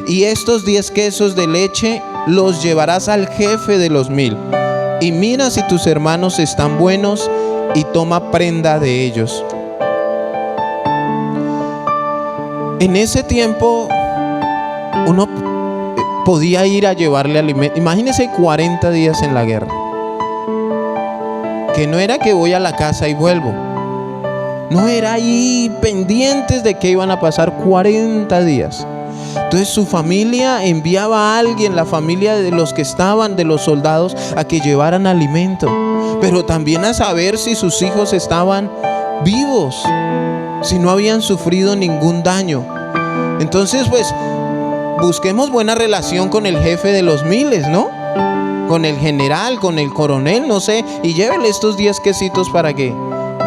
Y estos 10 quesos de leche los llevarás al jefe de los 1000. Y mira si tus hermanos están buenos, y toma prenda de ellos. En ese tiempo uno podía ir a llevarle alimento. Imagínense 40 días en la guerra. Que no era que voy a la casa y vuelvo. No, era ahí pendientes de que iban a pasar 40 días. Entonces su familia enviaba a alguien, la familia de los que estaban, de los soldados, a que llevaran alimento, pero también a saber si sus hijos estaban vivos, si no habían sufrido ningún daño. Entonces, pues, busquemos buena relación con el jefe de los 1000, ¿no? Con el general, con el coronel, no sé, y llévele estos 10 quesitos para que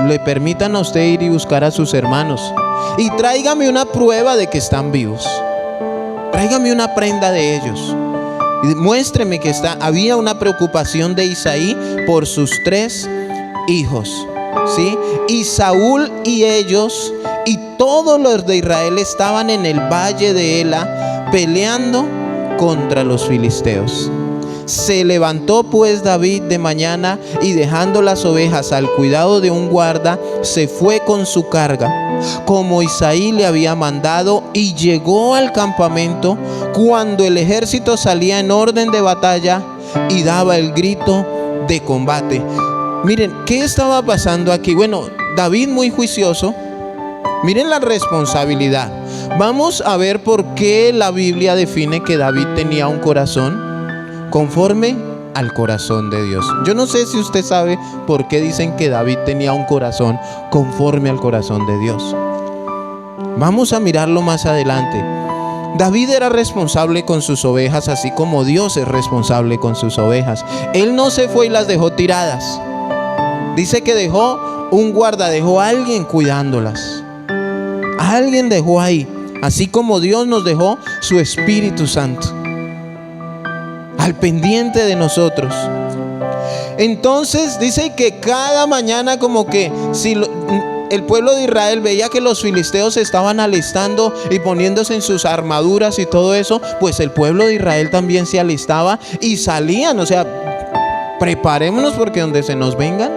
le permitan a usted ir y buscar a sus hermanos. Y tráigame una prueba de que están vivos. Tráigame una prenda de ellos. Y muéstreme que había una preocupación de Isaí por sus 3 hijos, ¿sí? Y Saúl y ellos y todos los de Israel estaban en el valle de Ela peleando contra los filisteos. Se levantó pues David de mañana y dejando las ovejas al cuidado de un guarda, se fue con su carga, como Isaí le había mandado, y llegó al campamento cuando el ejército salía en orden de batalla y daba el grito de combate. Miren, ¿qué estaba pasando aquí? Bueno, David muy juicioso. Miren la responsabilidad. Vamos a ver por qué la Biblia define que David tenía un corazón conforme al corazón de Dios. Yo no sé si usted sabe por qué dicen que David tenía un corazón conforme al corazón de Dios. Vamos a mirarlo más adelante. David era responsable con sus ovejas, así como Dios es responsable con sus ovejas. Él no se fue y las dejó tiradas. Dice que dejó un guarda, dejó a alguien cuidándolas. A alguien dejó ahí, así como Dios nos dejó su Espíritu Santo al pendiente de nosotros. Entonces dice que cada mañana, como que si el pueblo de Israel veía que los filisteos se estaban alistando y poniéndose en sus armaduras y todo eso, pues el pueblo de Israel también se alistaba y salían. O sea, preparémonos porque donde se nos vengan.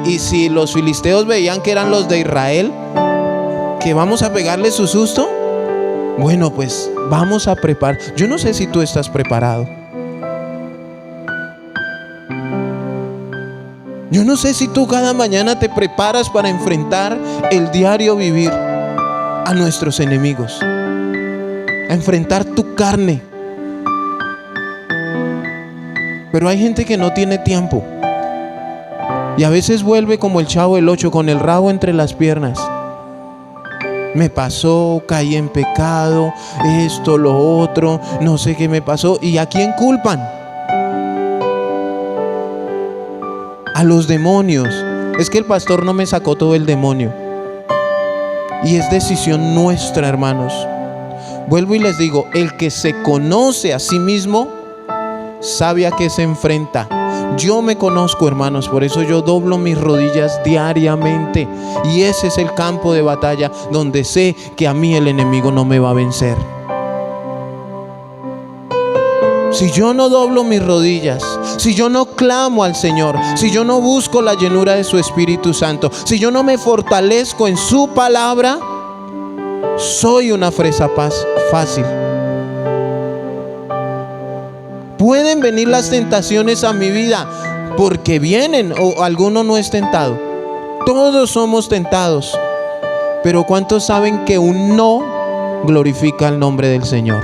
Y si los filisteos veían que eran los de Israel, que vamos a pegarle su susto, bueno, pues vamos a preparar. Yo no sé si tú estás preparado. Yo no sé si tú cada mañana te preparas para enfrentar el diario vivir a nuestros enemigos, a enfrentar tu carne. Pero hay gente que no tiene tiempo y a veces vuelve como el Chavo del 8 con el rabo entre las piernas. Me pasó, caí en pecado, esto, lo otro, no sé qué me pasó. ¿Y a quién culpan? A los demonios. Es que el pastor no me sacó todo el demonio. Y es decisión nuestra, hermanos. Vuelvo y les digo, el que se conoce a sí mismo sabe a qué se enfrenta. Yo me conozco, hermanos, por eso yo doblo mis rodillas diariamente. Y ese es el campo de batalla donde sé que a mí el enemigo no me va a vencer. Si yo no doblo mis rodillas, si yo no clamo al Señor, si yo no busco la llenura de su Espíritu Santo, si yo no me fortalezco en su palabra, soy una presa fácil. Pueden venir las tentaciones a mi vida, porque vienen, o alguno no es tentado. Todos somos tentados. Pero ¿cuántos saben que un no glorifica el nombre del Señor?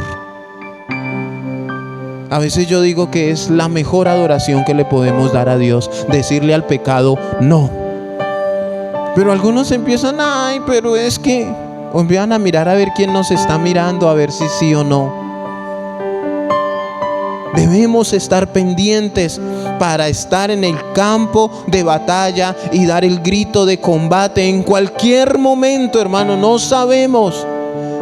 A veces yo digo que es la mejor adoración que le podemos dar a Dios, decirle al pecado no. Pero algunos empiezan, ay, pero es que, o empiezan a mirar a ver quién nos está mirando, a ver si sí o no. Debemos estar pendientes para estar en el campo de batalla y dar el grito de combate en cualquier momento, hermano. No sabemos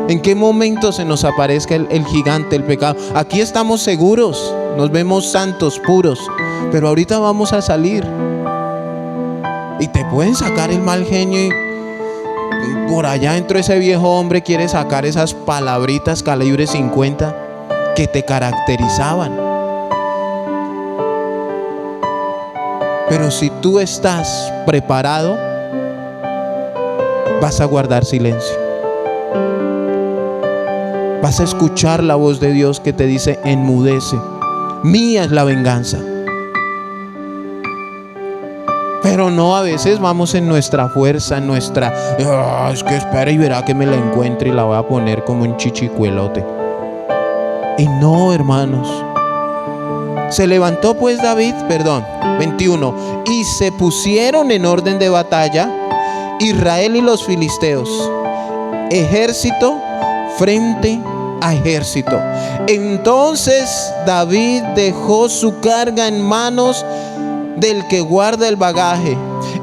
en qué momento se nos aparezca el gigante, el pecado. Aquí estamos seguros, nos vemos santos, puros, pero ahorita vamos a salir y te pueden sacar el mal genio y por allá dentro ese viejo hombre quiere sacar esas palabritas calibre 50 que te caracterizaban. Pero si tú estás preparado, vas a guardar silencio. Vas a escuchar la voz de Dios que te dice: enmudece, mía es la venganza. Pero no, a veces vamos en nuestra fuerza, en nuestra es que espera y verá que me la encuentre y la voy a poner como un chichicuelote. Y no, hermanos. Se levantó pues David, 21, y se pusieron en orden de batalla Israel y los filisteos, ejército frente a ejército. Entonces David dejó su carga en manos del que guarda el bagaje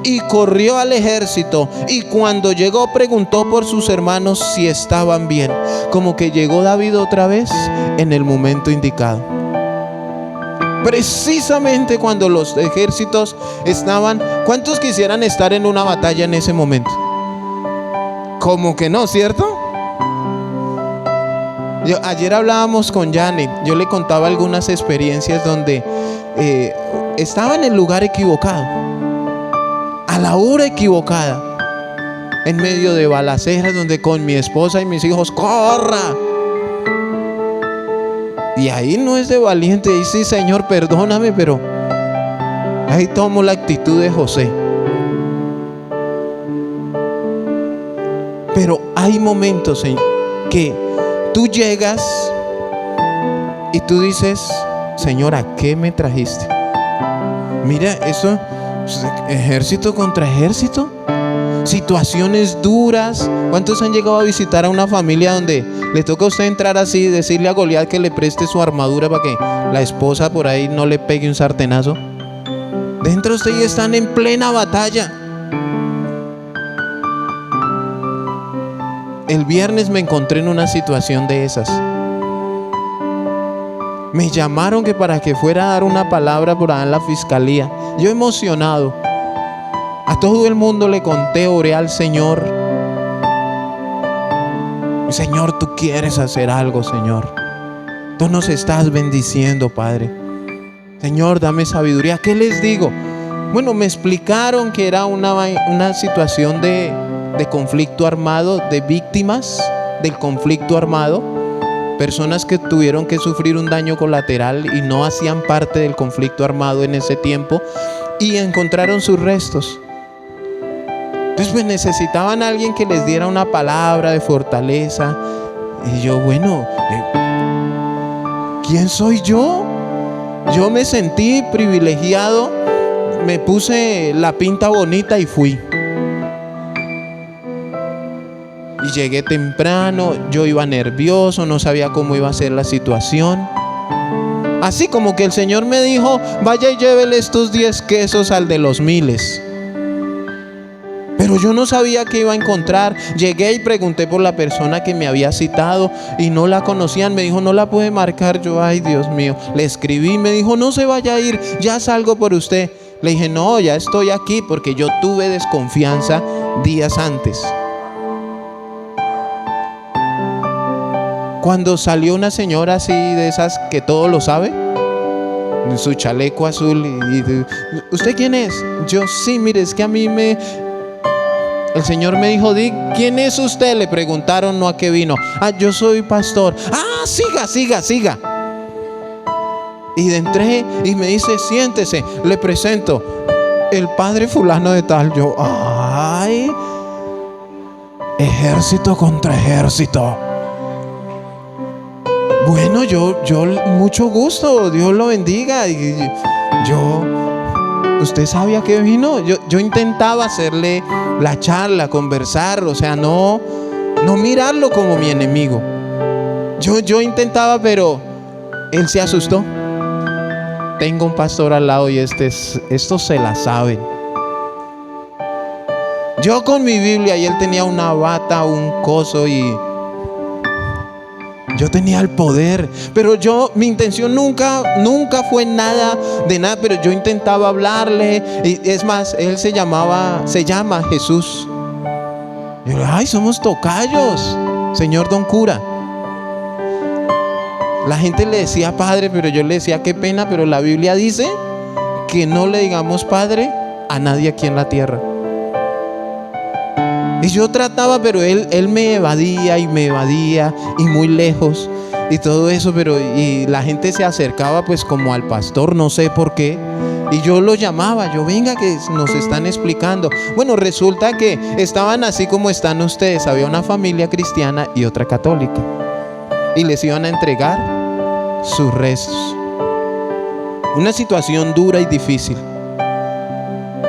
y corrió al ejército, y cuando llegó preguntó por sus hermanos si estaban bien. Como que llegó David otra vez en el momento indicado, precisamente cuando los ejércitos estaban. ¿Cuántos quisieran estar en una batalla en ese momento? Como que no, ¿cierto? Ayer hablábamos con Janet, yo le contaba algunas experiencias donde estaba en el lugar equivocado, a la hora equivocada, en medio de balaceras, donde con mi esposa y mis hijos, ¡corra! Y ahí no es de valiente, ahí sí, Señor, perdóname, pero ahí tomo la actitud de José. Pero hay momentos, Señor, que tú llegas y tú dices: Señor, ¿a qué me trajiste? Mira, eso, ejército contra ejército, situaciones duras. ¿Cuántos han llegado a visitar a una familia donde le toca a usted entrar así y decirle a Goliat que le preste su armadura para que la esposa por ahí no le pegue un sartenazo? Dentro de usted ya están en plena batalla. El viernes me encontré en una situación de esas. Me llamaron que para que fuera a dar una palabra por allá en la fiscalía. Yo emocionado. A todo el mundo le conté, oré al Señor. Señor, tú quieres hacer algo, Señor. Tú nos estás bendiciendo, Padre. Señor, dame sabiduría. ¿Qué les digo? Bueno, me explicaron que era una situación de conflicto armado, de víctimas del conflicto armado, personas que tuvieron que sufrir un daño colateral y no hacían parte del conflicto armado en ese tiempo, y encontraron sus restos. Entonces pues necesitaban a alguien que les diera una palabra de fortaleza. Y yo, bueno, ¿quién soy yo? Yo me sentí privilegiado, me puse la pinta bonita y fui. Y llegué temprano, yo iba nervioso, no sabía cómo iba a ser la situación. Así como que el Señor me dijo: vaya y llévele estos 10 quesos al de los miles. Pero Pero yo no sabía qué iba a encontrar. Llegué y pregunté por la persona que me había citado y no la conocían. Me dijo, no la puede marcar. Yo, ay, Dios mío. Le escribí, me dijo, no se vaya a ir, ya salgo por usted. Le dije, no, ya estoy aquí, porque yo tuve desconfianza días antes. Cuando salió una señora así de esas que todo lo sabe, en su chaleco azul, ¿usted quién es? Yo, sí, mire, es que a mí el Señor me dijo, ¿quién es usted? Le preguntaron, no a qué vino. Yo soy pastor. Siga. Y entré y me dice, siéntese, le presento, el padre fulano de tal. Yo, ay, ejército contra ejército. Bueno, yo mucho gusto, Dios lo bendiga. Y ¿usted sabía que vino? Yo intentaba hacerle la charla, conversar, o sea, no mirarlo como mi enemigo. Yo intentaba, pero él se asustó. Tengo un pastor al lado y estos se la saben. Yo con mi Biblia y él tenía una bata, un coso, y yo tenía el poder, pero mi intención nunca fue nada de nada, pero yo intentaba hablarle, y es más, él se llama Jesús. Yo, ay, somos tocayos, señor don cura. La gente le decía padre, pero yo le decía qué pena, pero la Biblia dice que no le digamos padre a nadie aquí en la tierra. Y yo trataba, pero él me evadía y muy lejos y todo eso, y la gente se acercaba pues como al pastor, no sé por qué, y yo lo llamaba, venga que nos están explicando. Bueno, resulta que estaban así como están ustedes, había una familia cristiana y otra católica, y les iban a entregar sus restos. Una situación dura y difícil.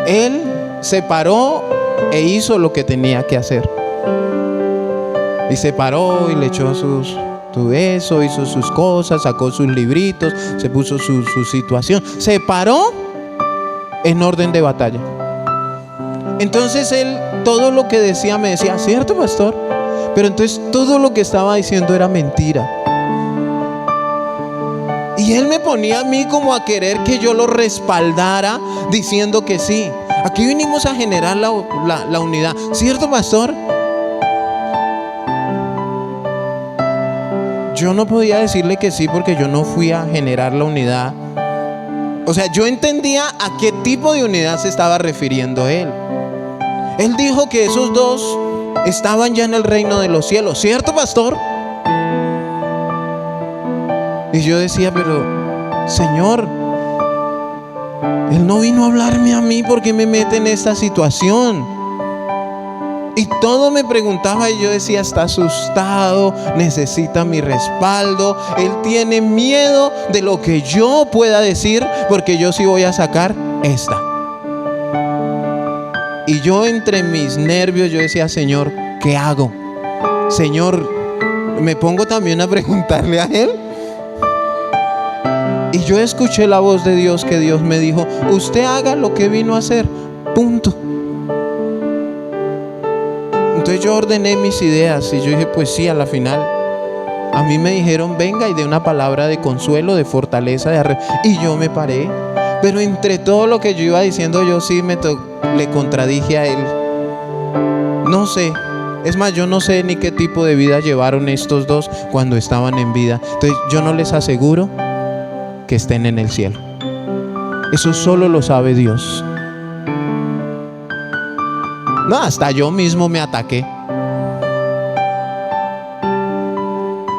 Él se paró e hizo lo que tenía que hacer. Y se paró y le echó todo eso, hizo sus cosas, sacó sus libritos, se puso su situación. Se paró en orden de batalla. Entonces él, todo lo que decía, me decía, ¿cierto, pastor? Pero entonces todo lo que estaba diciendo era mentira. Y él me ponía a mí como a querer que yo lo respaldara, diciendo que sí. Aquí vinimos a generar la unidad, ¿cierto, pastor? Yo no podía decirle que sí, porque yo no fui a generar la unidad. O sea, yo entendía a qué tipo de unidad se estaba refiriendo él. Él dijo que esos dos estaban ya en el reino de los cielos, ¿cierto, pastor? Y yo decía, pero Señor, Él no vino a hablarme a mí, porque me mete en esta situación. Y todo me preguntaba y yo decía, está asustado, necesita mi respaldo, él tiene miedo de lo que yo pueda decir, porque yo sí voy a sacar esta. Y yo entre mis nervios yo decía, Señor, ¿qué hago? Señor, me pongo también a preguntarle a él. Y yo escuché la voz de Dios, que Dios me dijo, usted haga lo que vino a hacer, punto. Entonces yo ordené mis ideas y yo dije, pues sí, a la final a mí me dijeron, venga y dé una palabra de consuelo, de fortaleza, y yo me paré. Pero entre todo lo que yo iba diciendo, yo sí le contradije a él. No sé, es más, yo no sé ni qué tipo de vida llevaron estos dos cuando estaban en vida. Entonces yo no les aseguro que estén en el cielo. Eso solo lo sabe Dios. No, hasta yo mismo me ataqué.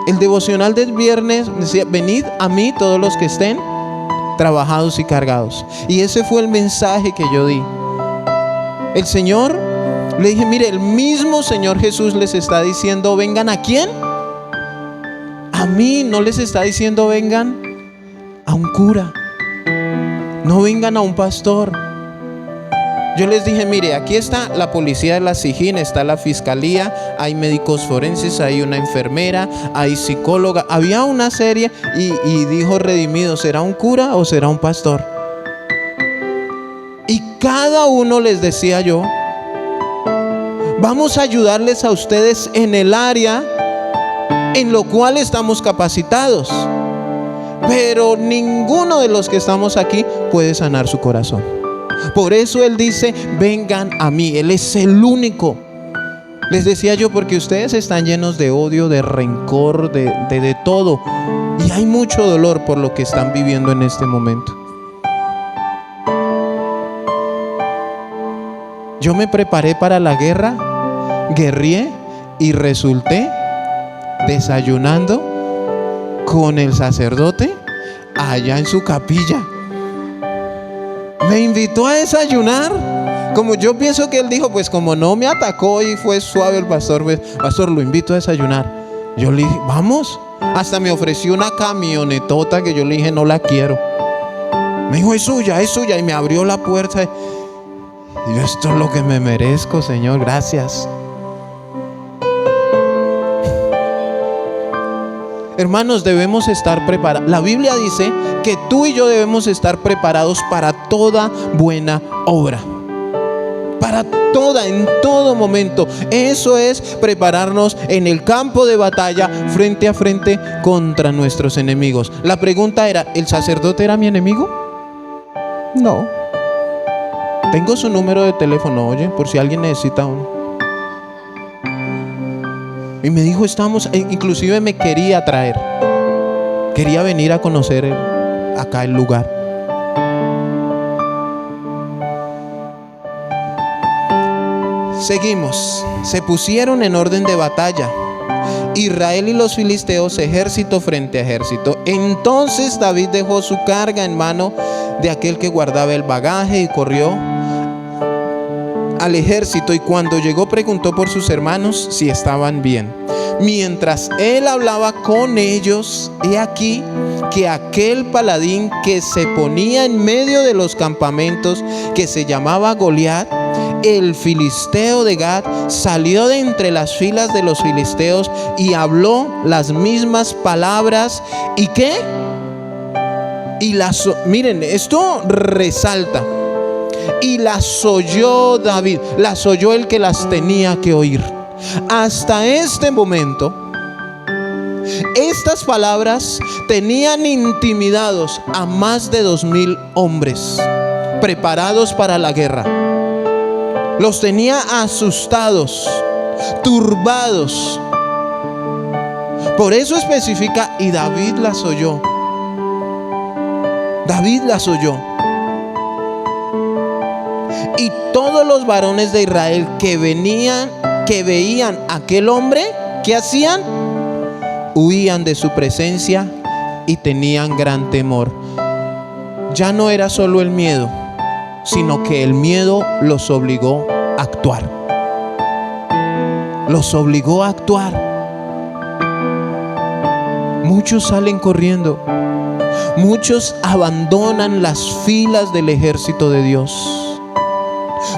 El devocional del viernes decía, venid a mí todos los que estén trabajados y cargados. Y ese fue el mensaje que yo di. El Señor, le dije, mire, el mismo Señor Jesús les está diciendo, vengan ¿a quién? A mí. No les está diciendo vengan a un cura, no vengan a un pastor. Yo les dije, mire, aquí está la policía de la SIJIN, está la fiscalía, hay médicos forenses, hay una enfermera, hay psicóloga. Había una serie y dijo Redimido, ¿será un cura o será un pastor? Y cada uno les decía yo, Vamos a ayudarles a ustedes en el área en lo cual estamos capacitados. Pero ninguno de los que estamos aquí puede sanar su corazón. Por eso Él dice, vengan a mí. Él es el único. Les decía yo, porque ustedes están llenos de odio, de rencor, de todo. Y hay mucho dolor por lo que están viviendo en este momento. Yo me preparé para la guerra, guerrié y resulté desayunando con el sacerdote allá en su capilla. Me invitó a desayunar. Como yo pienso que él dijo, pues como no me atacó y fue suave el pastor, pues, pastor, lo invito a desayunar. Yo le dije, vamos. Hasta me ofreció una camionetota que yo le dije, no la quiero. Me dijo, es suya. Y me abrió la puerta. Y yo, esto es lo que me merezco, Señor, gracias. Hermanos, debemos estar preparados. La Biblia dice que tú y yo debemos estar preparados para toda buena obra. Para toda, en todo momento. Eso es prepararnos en el campo de batalla, frente a frente contra nuestros enemigos. La pregunta era, ¿el sacerdote era mi enemigo? No. Tengo su número de teléfono, oye, por si alguien necesita uno. Y me dijo, inclusive me quería traer. Quería venir a conocer acá el lugar. Seguimos. Se pusieron en orden de batalla, Israel y los filisteos, ejército frente a ejército. Entonces David dejó su carga en mano de aquel que guardaba el bagaje y corrió al ejército, y cuando llegó preguntó por sus hermanos si estaban bien. Mientras él hablaba con ellos, he aquí que aquel paladín que se ponía en medio de los campamentos, que se llamaba Goliat, el filisteo de Gat, salió de entre las filas de los filisteos y habló las mismas palabras. ¿Y qué? Miren, esto resalta. Y las oyó David, las oyó el que las tenía que oír. Hasta este momento, estas palabras tenían intimidados a más de 2,000 hombres preparados para la guerra. Los tenía asustados, turbados. Por eso especifica, y David las oyó. David las oyó. Y todos los varones de Israel que veían a aquel hombre, ¿qué hacían? Huían de su presencia y tenían gran temor. Ya no era solo el miedo, sino que el miedo los obligó a actuar. Los obligó a actuar. Muchos salen corriendo. Muchos abandonan las filas del ejército de Dios.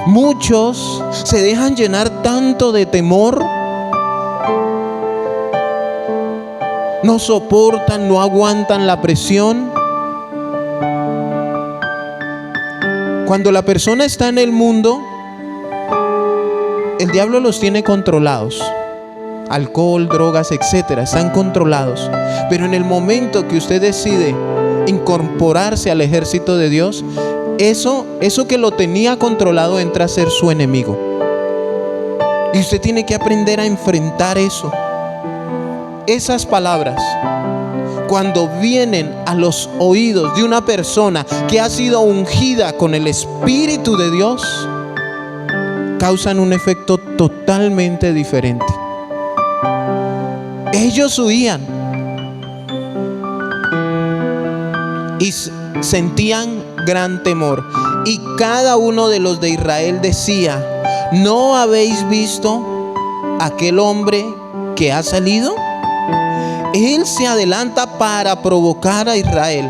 Muchos se dejan llenar tanto de temor, no soportan, no aguantan la presión. Cuando la persona está en el mundo, el diablo los tiene controlados. Alcohol, drogas, etcétera, están controlados. Pero en el momento que usted decide incorporarse al ejército de Dios, eso que lo tenía controlado entra a ser su enemigo. Y usted tiene que aprender a enfrentar eso. Esas palabras, cuando vienen a los oídos de una persona que ha sido ungida con el Espíritu de Dios, causan un efecto totalmente diferente. Ellos huían y sentían gran temor. Y cada uno de los de Israel decía, ¿no habéis visto aquel hombre que ha salido? Él se adelanta para provocar a Israel.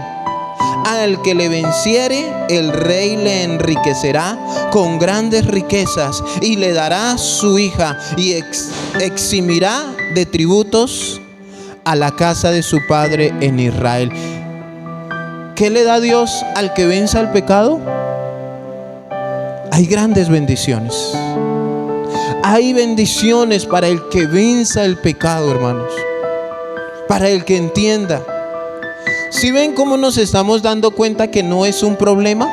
Al que le venciere, el rey le enriquecerá con grandes riquezas y le dará su hija y eximirá de tributos a la casa de su padre en Israel. ¿Qué le da Dios al que venza el pecado? Hay grandes bendiciones. Hay bendiciones para el que venza el pecado, hermanos. Para el que entienda. ¿Sí ven cómo nos estamos dando cuenta que no es un problema?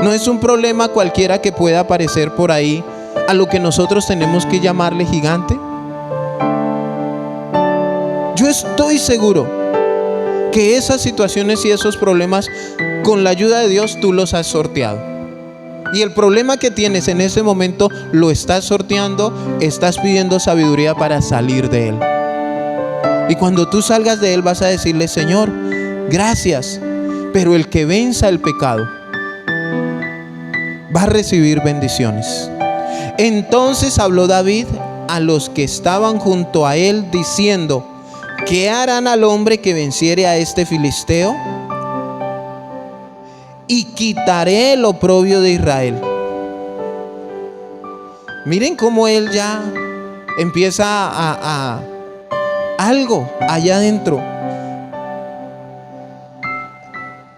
No es un problema cualquiera que pueda aparecer por ahí, a lo que nosotros tenemos que llamarle gigante. Yo estoy seguro que esas situaciones y esos problemas, con la ayuda de Dios, tú los has sorteado. Y el problema que tienes en ese momento lo estás sorteando, estás pidiendo sabiduría para salir de él. Y cuando tú salgas de él vas a decirle: Señor, gracias. Pero el que venza el pecado va a recibir bendiciones. Entonces habló David a los que estaban junto a él diciendo: ¿qué harán al hombre que venciere a este filisteo? Y quitaré el oprobio de Israel. Miren cómo él ya empieza a algo allá adentro.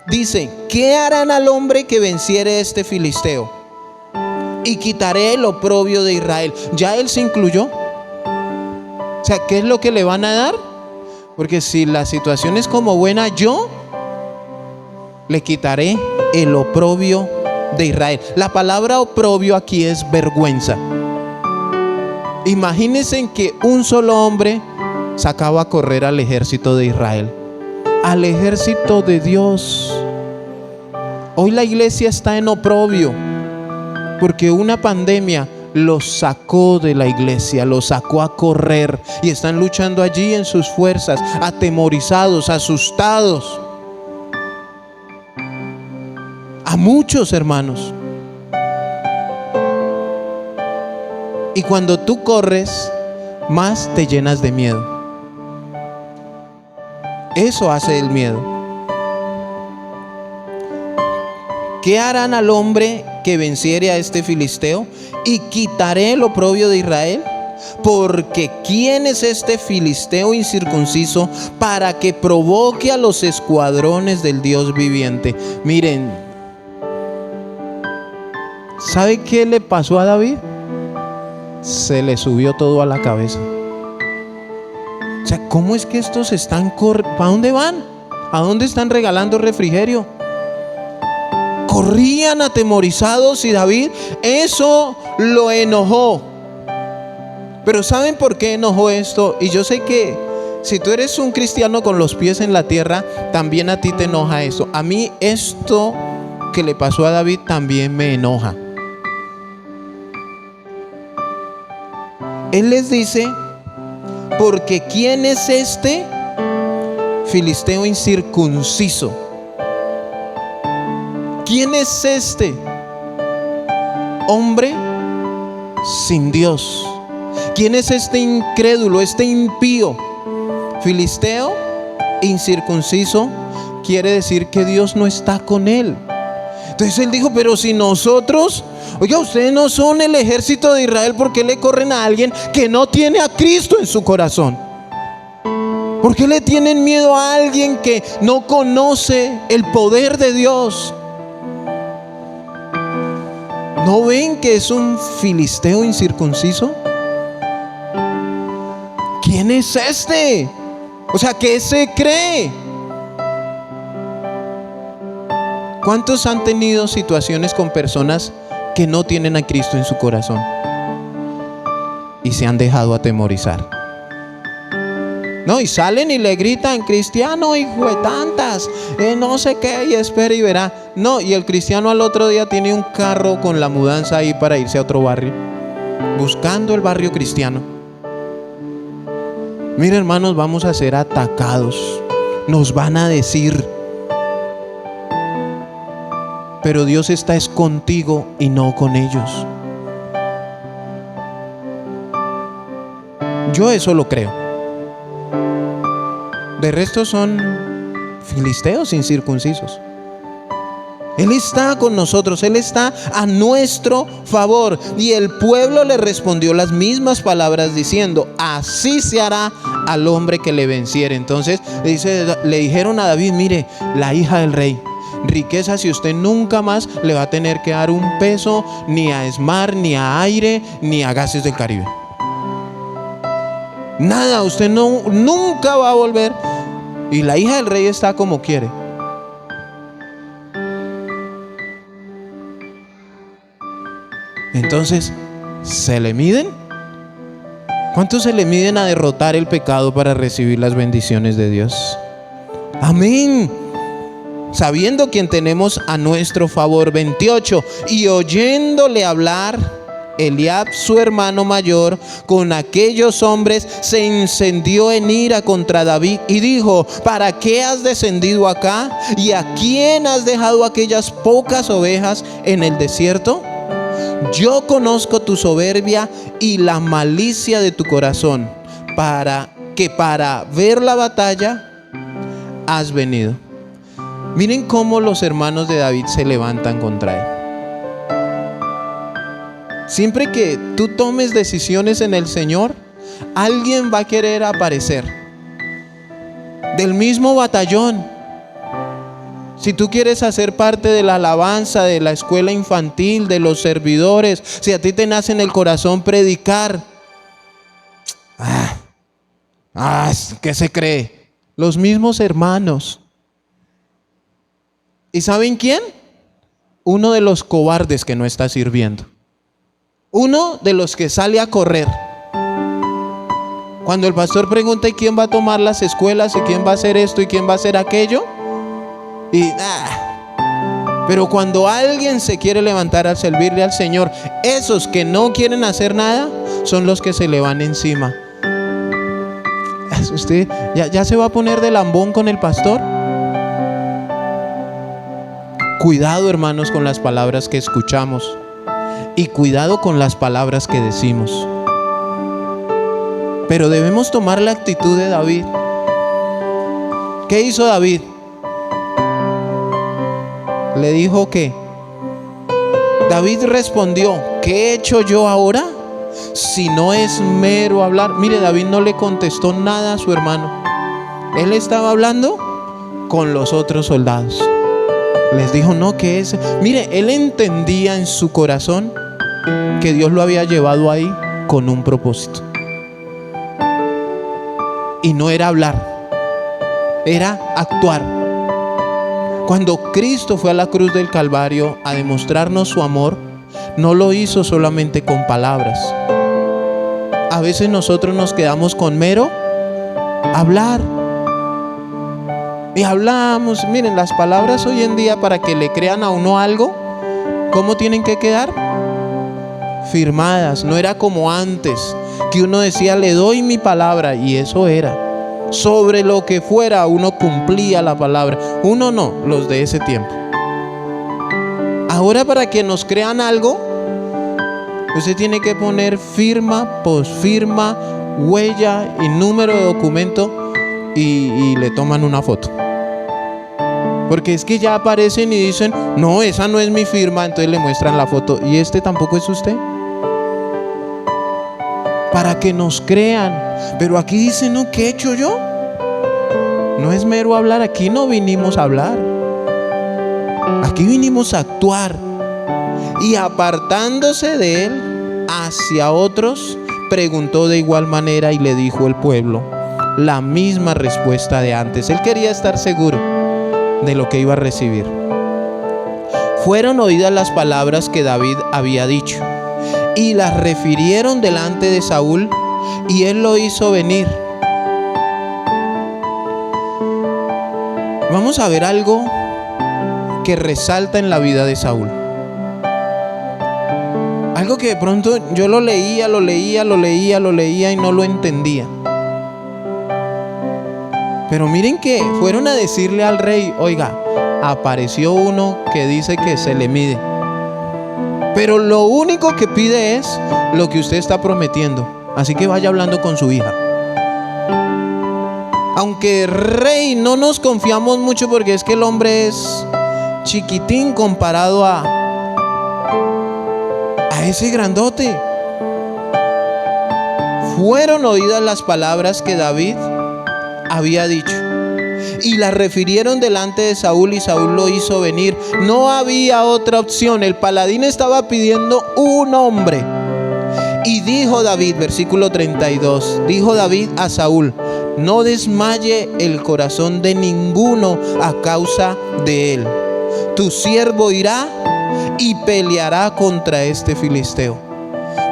Dice: ¿qué harán al hombre que venciere a este filisteo? Y quitaré el oprobio de Israel. Ya él se incluyó. O sea, ¿qué es lo que le van a dar? Porque si la situación es como buena, yo le quitaré el oprobio de Israel. La palabra oprobio aquí es vergüenza. Imagínense que un solo hombre sacaba a correr al ejército de Israel, al ejército de Dios. Hoy la iglesia está en oprobio porque una pandemia los sacó de la iglesia, los sacó a correr y están luchando allí en sus fuerzas, atemorizados, asustados. A muchos, hermanos. Y cuando tú corres, más te llenas de miedo. Eso hace el miedo. ¿Qué harán al hombre que venciere a este filisteo? Y quitaré el oprobio de Israel. Porque ¿quién es este filisteo incircunciso para que provoque a los escuadrones del Dios viviente? Miren, ¿sabe qué le pasó a David? Se le subió todo a la cabeza. O sea, ¿cómo es que estos están ¿para dónde van? ¿A dónde están regalando refrigerio? Corrían atemorizados y David, eso lo enojó. Pero ¿saben por qué enojó esto? Y yo sé que si tú eres un cristiano con los pies en la tierra, también a ti te enoja eso. A mí esto que le pasó a David también me enoja. Él les dice: porque ¿quién es este filisteo incircunciso? ¿Quién es este hombre sin Dios? ¿Quién es este incrédulo, este impío? Filisteo incircunciso quiere decir que Dios no está con él. Entonces él dijo: pero si nosotros, oiga, ustedes no son el ejército de Israel, ¿por qué le corren a alguien que no tiene a Cristo en su corazón? ¿Por qué le tienen miedo a alguien que no conoce el poder de Dios? ¿No ven que es un filisteo incircunciso? ¿Quién es este? O sea, ¿qué se cree? ¿Cuántos han tenido situaciones con personas que no tienen a Cristo en su corazón y se han dejado atemorizar? No, y salen y le gritan: cristiano, hijo de tantas, no sé qué, y espera y verá. No, y el cristiano al otro día tiene un carro con la mudanza ahí para irse a otro barrio, buscando el barrio cristiano. Mira, hermanos, vamos a ser atacados. Nos van a decir: pero Dios está es contigo y no con ellos. Yo eso lo creo. De resto son filisteos incircuncisos. Él está con nosotros, Él está a nuestro favor. Y el pueblo le respondió las mismas palabras diciendo: así se hará al hombre que le venciere. Entonces le dijeron a David: mire, la hija del rey, riquezas y usted nunca más le va a tener que dar un peso ni a ESMAD, ni a Aire, ni a Gases del Caribe. Nada, usted nunca va a volver. Y la hija del rey está como quiere. Entonces, ¿se le miden? ¿Cuántos se le miden a derrotar el pecado para recibir las bendiciones de Dios? Amén. Sabiendo quién tenemos a nuestro favor. 28. Y oyéndole hablar, Eliab, su hermano mayor, con aquellos hombres, se encendió en ira contra David y dijo: ¿para qué has descendido acá? ¿Y a quién has dejado aquellas pocas ovejas en el desierto? Yo conozco tu soberbia y la malicia de tu corazón, para ver la batalla has venido. Miren cómo los hermanos de David se levantan contra él. Siempre que tú tomes decisiones en el Señor, alguien va a querer aparecer del mismo batallón. Si tú quieres hacer parte de la alabanza, de la escuela infantil, de los servidores, si a ti te nace en el corazón predicar, ¿qué se cree? Los mismos hermanos. ¿Y saben quién? Uno de los cobardes que no está sirviendo. Uno de los que sale a correr. Cuando el pastor pregunta ¿y quién va a tomar las escuelas? ¿Y quién va a hacer esto? ¿Y quién va a hacer aquello? Pero cuando alguien se quiere levantar a servirle al Señor, esos que no quieren hacer nada son los que se le van encima. ¿Usted ya se va a poner de lambón con el pastor? Cuidado, hermanos, con las palabras que escuchamos y cuidado con las palabras que decimos. Pero debemos tomar la actitud de David. ¿Qué hizo David? Le dijo que David respondió: ¿qué he hecho yo ahora? Si no es mero hablar. Mire, David no le contestó nada a su hermano. Él estaba hablando con los otros soldados. Les dijo: no, ¿qué es? Mire, él entendía en su corazón que Dios lo había llevado ahí con un propósito. Y no era hablar, era actuar. Cuando Cristo fue a la cruz del Calvario a demostrarnos su amor, no lo hizo solamente con palabras. A veces nosotros nos quedamos con mero hablar. Y hablamos, miren, las palabras hoy en día, para que le crean a uno algo, ¿cómo tienen que quedar? Firmadas. No era como antes, que uno decía: le doy mi palabra, y eso era. Sobre lo que fuera, uno cumplía la palabra. Uno no, los de ese tiempo. Ahora, para que nos crean algo, usted tiene que poner firma, posfirma, huella y número de documento, y le toman una foto. Porque es que ya aparecen y dicen: no, esa no es mi firma. Entonces le muestran la foto: ¿y este tampoco es usted? Para que nos crean. Pero aquí dice: no, ¿qué he hecho yo? No es mero hablar. Aquí no vinimos a hablar, aquí vinimos a actuar. Y apartándose de él hacia otros, preguntó de igual manera, y le dijo el pueblo la misma respuesta de antes. Él quería estar seguro de lo que iba a recibir. Fueron oídas las palabras que David había dicho, y las refirieron delante de Saúl, y él lo hizo venir. Vamos a ver algo que resalta en la vida de Saúl. Algo que de pronto yo lo leía y no lo entendía. Pero miren que fueron a decirle al rey: oiga, apareció uno que dice que se le mide, pero lo único que pide es lo que usted está prometiendo. Así que vaya hablando con su hija. Aunque rey, no nos confiamos mucho, porque es que el hombre es chiquitín comparado a ese grandote. Fueron oídas las palabras que David había dicho, y la refirieron delante de Saúl y Saúl lo hizo venir. No había otra opción. El paladín estaba pidiendo un hombre. Y dijo David, versículo 32, dijo David a Saúl: no desmaye el corazón de ninguno a causa de él. Tu siervo irá y peleará contra este filisteo.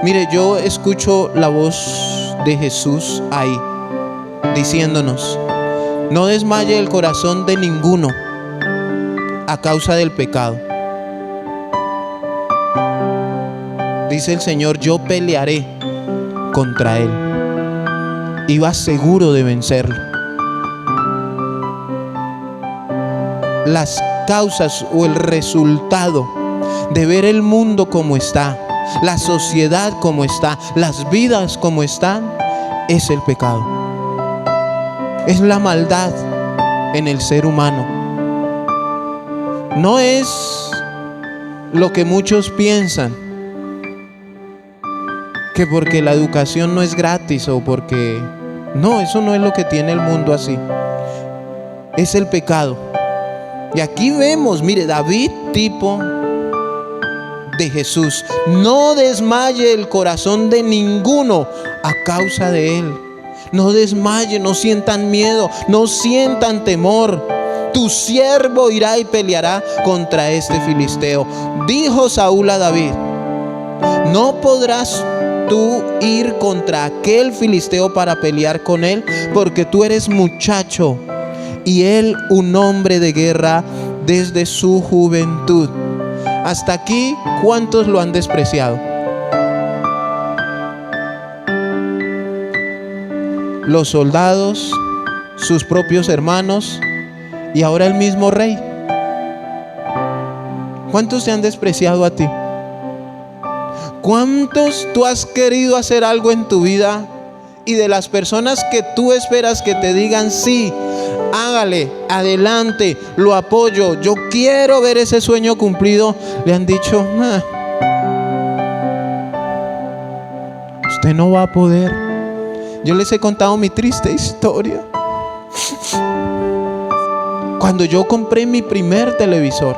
Mire, yo escucho la voz de Jesús ahí, diciéndonos: no desmaye el corazón de ninguno a causa del pecado. Dice el Señor: yo pelearé contra él. Iba seguro de vencerlo. Las causas o el resultado de ver el mundo como está, la sociedad como está, las vidas como están, es el pecado. Es la maldad en el ser humano. No es lo que muchos piensan, que porque la educación no es gratis o porque... No, eso no es lo que tiene el mundo así. Es el pecado. Y aquí vemos, mire, David, tipo de Jesús: no desmaye el corazón de ninguno a causa de él. No desmaye, no sientan miedo, no sientan temor. Tu siervo irá y peleará contra este filisteo. Dijo Saúl a David: no podrás tú ir contra aquel filisteo para pelear con él, porque tú eres muchacho y él un hombre de guerra desde su juventud. Hasta aquí, ¿cuántos lo han despreciado? Los soldados, sus propios hermanos y ahora el mismo rey. ¿Cuántos te han despreciado a ti? ¿Cuántos tú has querido hacer algo en tu vida y de las personas que tú esperas que te digan sí, hágale, adelante, lo apoyo, yo quiero ver ese sueño cumplido, le han dicho: usted no va a poder? Yo les he contado mi triste historia. Cuando yo compré mi primer televisor,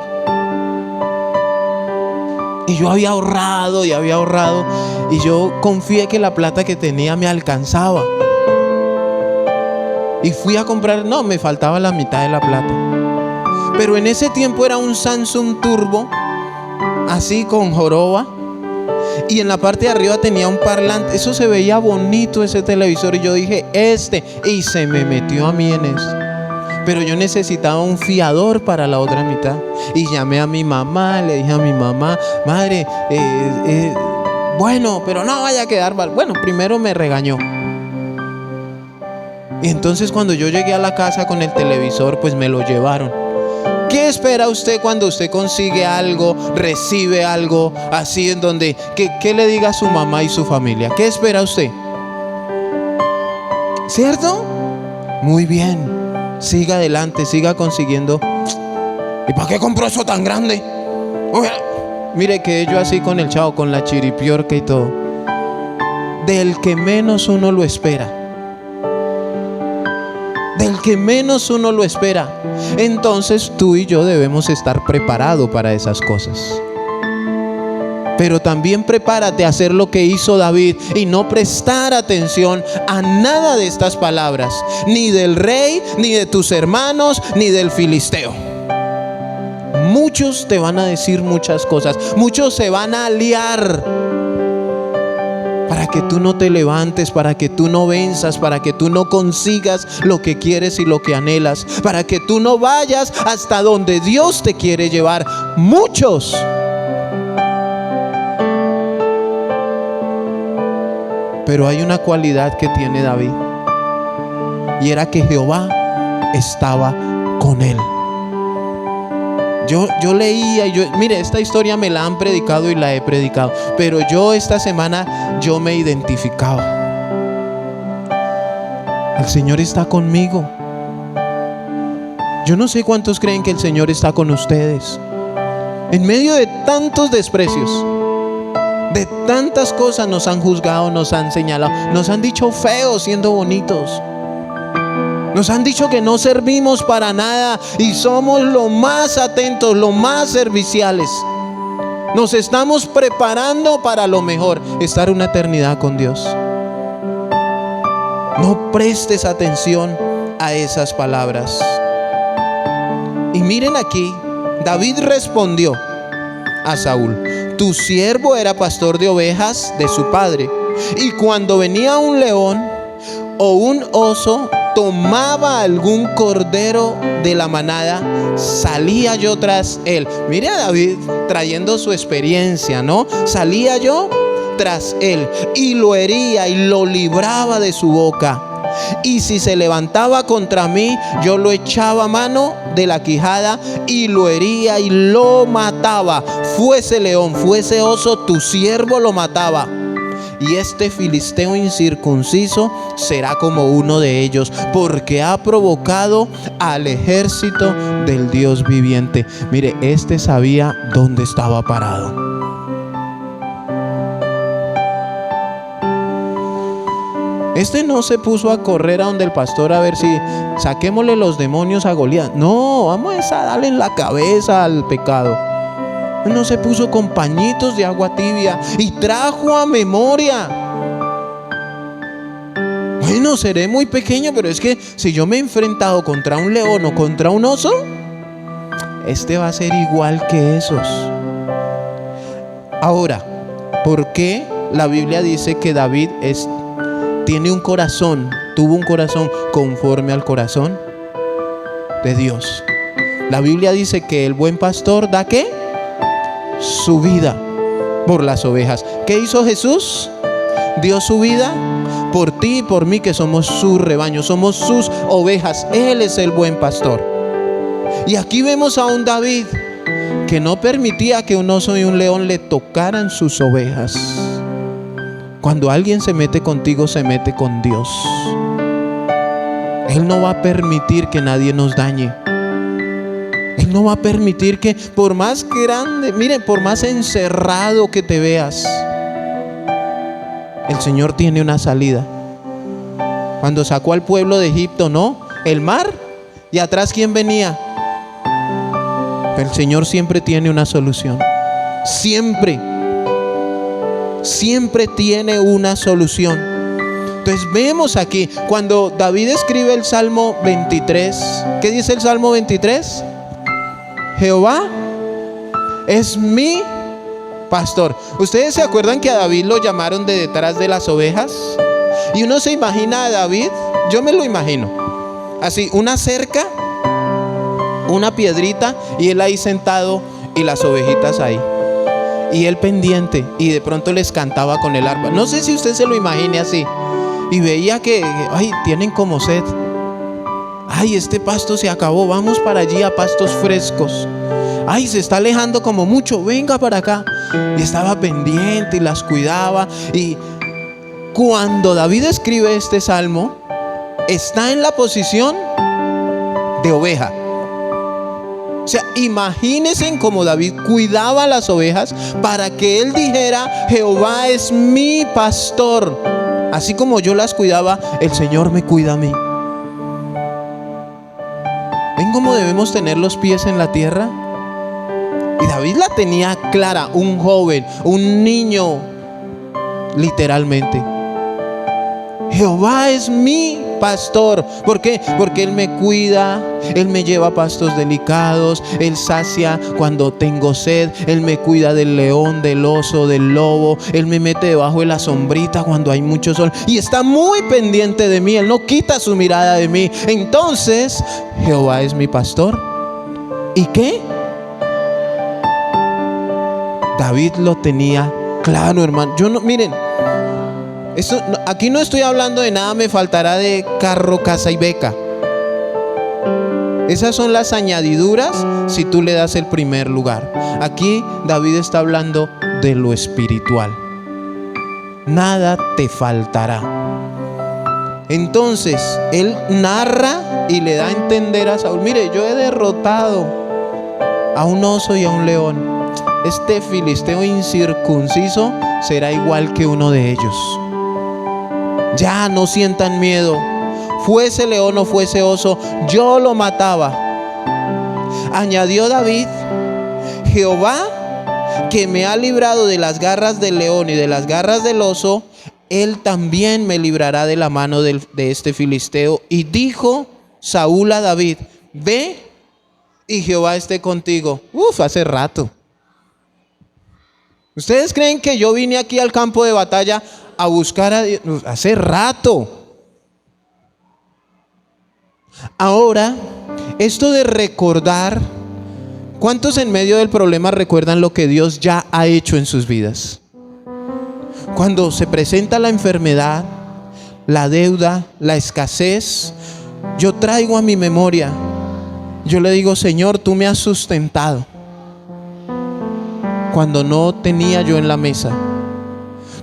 y yo había ahorrado y yo confié que la plata que tenía me alcanzaba, y fui a comprar, no, me faltaba la mitad de la plata, pero en ese tiempo era un Samsung Turbo, así con joroba, y en la parte de arriba tenía un parlante. Eso se veía bonito, ese televisor, y yo dije: y se me metió a mí en eso. Pero yo necesitaba un fiador para la otra mitad. Y llamé a mi mamá, le dije a mi mamá: madre, bueno, pero no vaya a quedar mal. Bueno, primero me regañó. Y entonces cuando yo llegué a la casa con el televisor, pues me lo llevaron. ¿Qué espera usted cuando usted consigue algo, recibe algo así en donde, ¿qué le diga a su mamá y su familia? ¿Qué espera usted? ¿Cierto? Muy bien. Siga adelante, siga consiguiendo. ¿Y para qué compró eso tan grande? Mire que yo así con el chavo, con la chiripiorca y todo. Del que menos uno lo espera. Del que menos uno lo espera. Entonces tú y yo debemos estar preparados para esas cosas. Pero también prepárate a hacer lo que hizo David y no prestar atención a nada de estas palabras, ni del rey, ni de tus hermanos, ni del filisteo. Muchos te van a decir muchas cosas, muchos se van a aliar para que tú no te levantes, para que tú no venzas, para que tú no consigas lo que quieres y lo que anhelas, para que tú no vayas hasta donde Dios te quiere llevar. Muchos. Pero hay una cualidad que tiene David, y era que Jehová estaba con él. Yo leía y mire, esta historia me la han predicado y la he predicado, pero yo esta semana yo me identificaba. El Señor está conmigo. Yo no sé cuántos creen que el Señor está con ustedes. En medio de tantos desprecios, de tantas cosas, nos han juzgado, nos han señalado, nos han dicho feos siendo bonitos. Nos han dicho que no servimos para nada y somos lo más atentos, lo más serviciales. Nos estamos preparando para lo mejor, estar una eternidad con Dios. No prestes atención a esas palabras. Y miren aquí, David respondió a Saúl: tu siervo era pastor de ovejas de su padre, y cuando venía un león o un oso, tomaba algún cordero de la manada, salía yo tras él. Mire a David trayendo su experiencia, ¿no? Salía yo tras él y lo hería y lo libraba de su boca. Y si se levantaba contra mí, yo lo echaba mano de la quijada y lo hería y lo mataba. Fuese león, fuese oso, tu siervo lo mataba. Y este filisteo incircunciso será como uno de ellos, porque ha provocado al ejército del Dios viviente. Mire, este sabía dónde estaba parado. Este no se puso a correr a donde el pastor a ver si saquémosle los demonios a Goliat. No, vamos a darle en la cabeza al pecado. No se puso con pañitos de agua tibia y trajo a memoria: bueno, seré muy pequeño, pero es que si yo me he enfrentado contra un león o contra un oso, este va a ser igual que esos. Ahora, ¿por qué la Biblia dice que David tuvo un corazón conforme al corazón de Dios? La Biblia dice que el buen pastor da ¿qué? Su vida por las ovejas. ¿Qué hizo Jesús? Dio su vida por ti y por mí, que somos su rebaño, somos sus ovejas. Él es el buen pastor. Y aquí vemos a un David que no permitía que un oso y un león le tocaran sus ovejas. Cuando alguien se mete contigo, se mete con Dios. Él no va a permitir que nadie nos dañe. Él no va a permitir que, por más grande, miren, por más encerrado que te veas, el Señor tiene una salida. Cuando sacó al pueblo de Egipto, ¿no? El mar, y atrás ¿quién venía? El Señor siempre tiene una solución. Siempre tiene una solución. Entonces vemos aquí, cuando David escribe el Salmo 23, ¿qué dice el Salmo 23? Jehová es mi pastor. ¿Ustedes se acuerdan que a David lo llamaron de detrás de las ovejas? Y uno se imagina a David, yo me lo imagino así, una cerca, una piedrita, y él ahí sentado y las ovejitas ahí, y él pendiente, y de pronto les cantaba con el arpa. No sé si usted se lo imagine así, y veía que ay, tienen como sed. Ay, este pasto se acabó, vamos para allí a pastos frescos. Ay, se está alejando como mucho, venga para acá. Y estaba pendiente y las cuidaba. Y cuando David escribe este salmo, está en la posición de oveja. O sea, imagínense cómo David cuidaba las ovejas para que él dijera: Jehová es mi pastor. Así como yo las cuidaba, el Señor me cuida a mí. ¿Ven cómo debemos tener los pies en la tierra? Y David la tenía clara, un joven, un niño, literalmente. Jehová es mi pastor. ¿Por qué? Porque Él me cuida, Él me lleva a pastos delicados, Él sacia cuando tengo sed, Él me cuida del león, del oso, del lobo, Él me mete debajo de la sombrita cuando hay mucho sol y está muy pendiente de mí, Él no quita su mirada de mí. Entonces, Jehová es mi pastor. ¿Y qué? David lo tenía claro, hermano. Miren, aquí no estoy hablando de nada me faltará de carro, casa y beca. Esas son las añadiduras si tú le das el primer lugar. Aquí David está hablando de lo espiritual. Nada te faltará. Entonces él narra y le da a entender a Saúl: mire, yo he derrotado a un oso y a un león. Este filisteo incircunciso será igual que uno de ellos. Ya no sientan miedo. fuese león o fuese oso, yo lo mataba. Añadió David: Jehová, que me ha librado de las garras del león y de las garras del oso, Él también me librará de la mano de este filisteo. Y dijo Saúl a David: ve y Jehová esté contigo. Hace rato. ¿Ustedes creen que yo vine aquí al campo de batalla a buscar a Dios? Hace rato. Ahora, esto de recordar, ¿cuántos en medio del problema recuerdan lo que Dios ya ha hecho en sus vidas? Cuando se presenta la enfermedad, la deuda, la escasez, yo traigo a mi memoria, yo le digo: Señor, tú me has sustentado cuando no tenía yo en la mesa.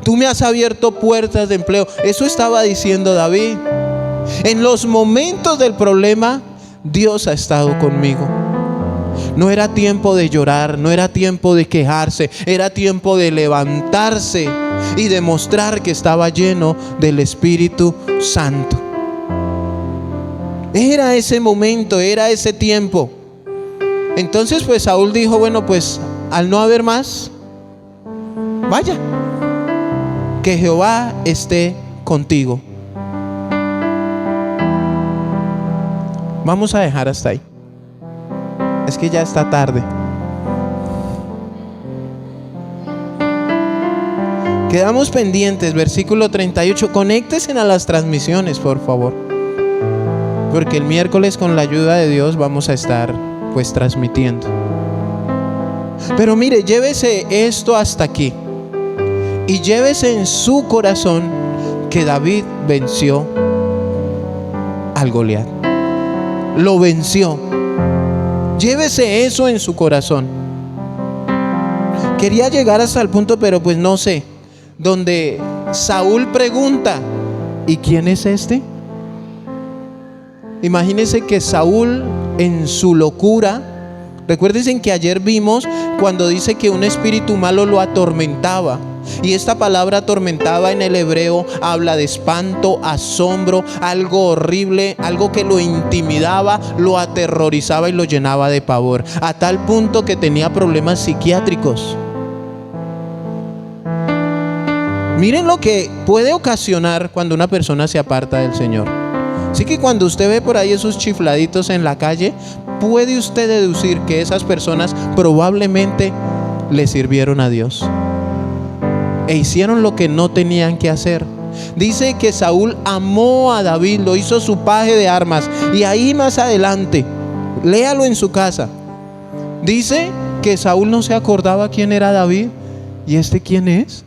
Tú me has abierto puertas de empleo. Eso estaba diciendo David. En los momentos del problema, Dios ha estado conmigo. No era tiempo de llorar, no era tiempo de quejarse, era tiempo de levantarse y demostrar que estaba lleno del Espíritu Santo. Era ese momento, era ese tiempo. Entonces pues Saúl dijo: bueno, pues al no haber más, vaya, que Jehová esté contigo. Vamos a dejar hasta ahí. Es que ya está tarde. Quedamos pendientes, versículo 38. Conéctense a las transmisiones, por favor, porque el miércoles, con la ayuda de Dios, vamos a estar pues transmitiendo. Pero mire, llévese esto hasta aquí y llévese en su corazón que David venció al Goliat. Lo venció. Llévese eso en su corazón. Quería llegar hasta el punto, pero pues no sé, donde Saúl pregunta: ¿y quién es este? Imagínense que Saúl, en su locura, recuérdense que ayer vimos cuando dice que un espíritu malo lo atormentaba. Y esta palabra atormentaba en el hebreo habla de espanto, asombro, algo horrible, algo que lo intimidaba, lo aterrorizaba y lo llenaba de pavor, a tal punto que tenía problemas psiquiátricos. Miren lo que puede ocasionar cuando una persona se aparta del Señor. Así que cuando usted ve por ahí esos chifladitos en la calle, puede usted deducir que esas personas probablemente le sirvieron a Dios e hicieron lo que no tenían que hacer. Dice que Saúl amó a David, lo hizo su paje de armas. Y ahí más adelante, léalo en su casa, dice que Saúl no se acordaba quién era David. ¿Y este quién es?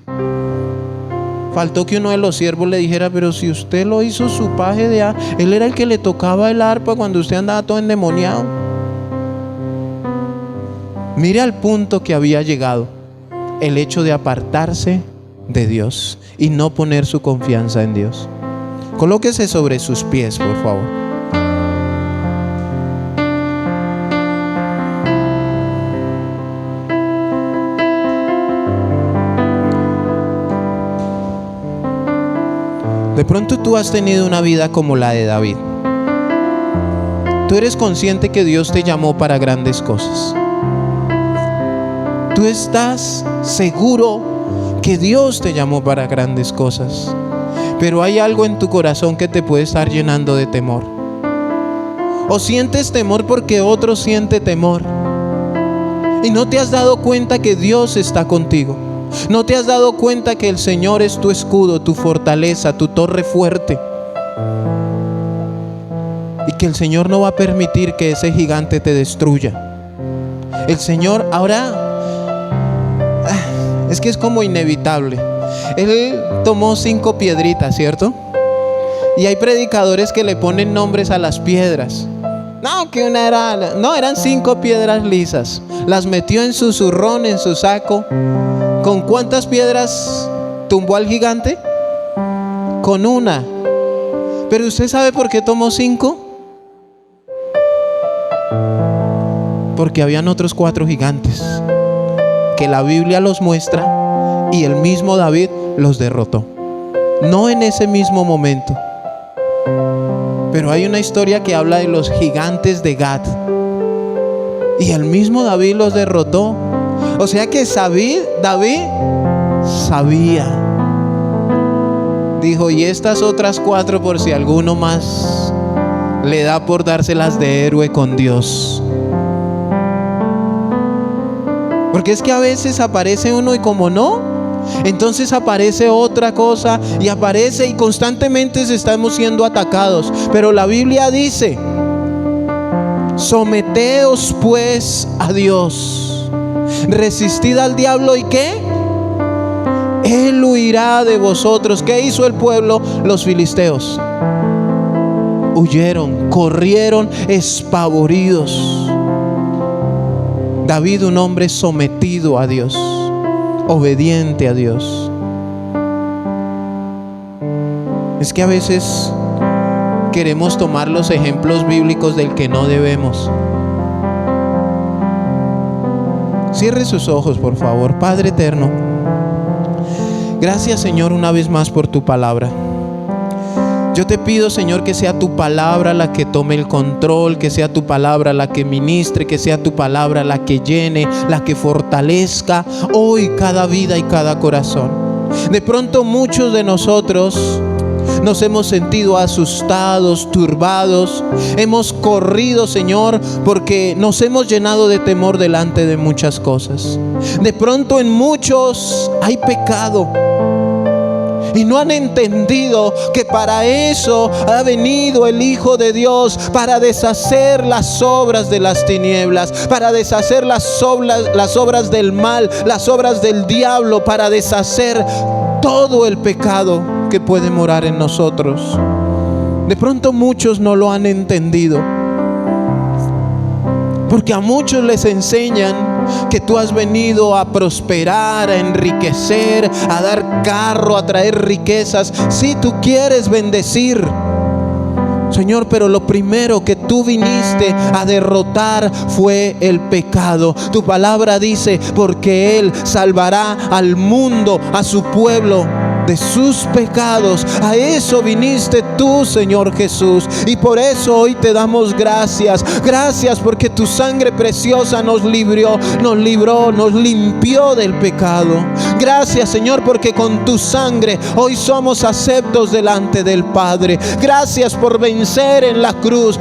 Faltó que uno de los siervos le dijera: pero si usted lo hizo su paje de armas, él era el que le tocaba el arpa cuando usted andaba todo endemoniado. Mire al punto que había llegado el hecho de apartarse de Dios y no poner su confianza en Dios. Colóquese sobre sus pies, por favor. De pronto tú has tenido una vida como la de David. Tú eres consciente que Dios te llamó para grandes cosas. Tú estás seguro que Dios te llamó para grandes cosas, pero hay algo en tu corazón que te puede estar llenando de temor. O sientes temor porque otro siente temor y no te has dado cuenta que Dios está contigo. No te has dado cuenta que el Señor es tu escudo, tu fortaleza, tu torre fuerte, y que el Señor no va a permitir que ese gigante te destruya. El Señor ahora, es que es como inevitable. Él tomó 5 piedritas, ¿cierto? Y hay predicadores que le ponen nombres a las piedras. No, que una era, no, eran 5 piedras lisas. Las metió en su zurrón, en su saco. ¿Con cuántas piedras tumbó al gigante? Con una. Pero ¿usted sabe por qué tomó 5? Porque habían otros 4 gigantes que la Biblia los muestra y el mismo David los derrotó. No en ese mismo momento, Pero hay una historia que habla de los gigantes de Gat. Y el mismo David los derrotó. O sea que David sabía. Dijo, y estas otras 4 por si alguno más le da por dárselas de héroe con Dios. Porque es que a veces aparece uno y como no, entonces aparece otra cosa y aparece y constantemente estamos siendo atacados. Pero la Biblia dice, someteos pues a Dios, resistid al diablo y ¿qué? Él huirá de vosotros. ¿Qué hizo el pueblo? Los filisteos huyeron, corrieron espavoridos. David, un hombre sometido a Dios, obediente a Dios. Es que a veces queremos tomar los ejemplos bíblicos del que no debemos. Cierre sus ojos, por favor. Padre eterno, gracias, Señor, una vez más por tu palabra. Yo te pido, Señor, que sea tu palabra la que tome el control, que sea tu palabra la que ministre, que sea tu palabra la que llene, la que fortalezca hoy cada vida y cada corazón. De pronto muchos de nosotros nos hemos sentido asustados, turbados. Hemos corrido, Señor, porque nos hemos llenado de temor delante de muchas cosas. De pronto en muchos hay pecado. Y no han entendido que para eso ha venido el Hijo de Dios, para deshacer las obras de las tinieblas, para deshacer las obras del mal, las obras del diablo, para deshacer todo el pecado que puede morar en nosotros. De pronto muchos no lo han entendido, porque a muchos les enseñan que tú has venido a prosperar, a enriquecer, a dar carro, a traer riquezas. Si tú quieres bendecir, Señor, pero lo primero que tú viniste a derrotar fue el pecado. Tu palabra dice, porque Él salvará al mundo, a su pueblo, de sus pecados. A eso viniste tú, Señor Jesús, y por eso hoy te damos gracias. Gracias porque tu sangre preciosa nos libró, nos limpió del pecado. Gracias, Señor, porque con tu sangre hoy somos aceptos delante del Padre. Gracias por vencer en la cruz.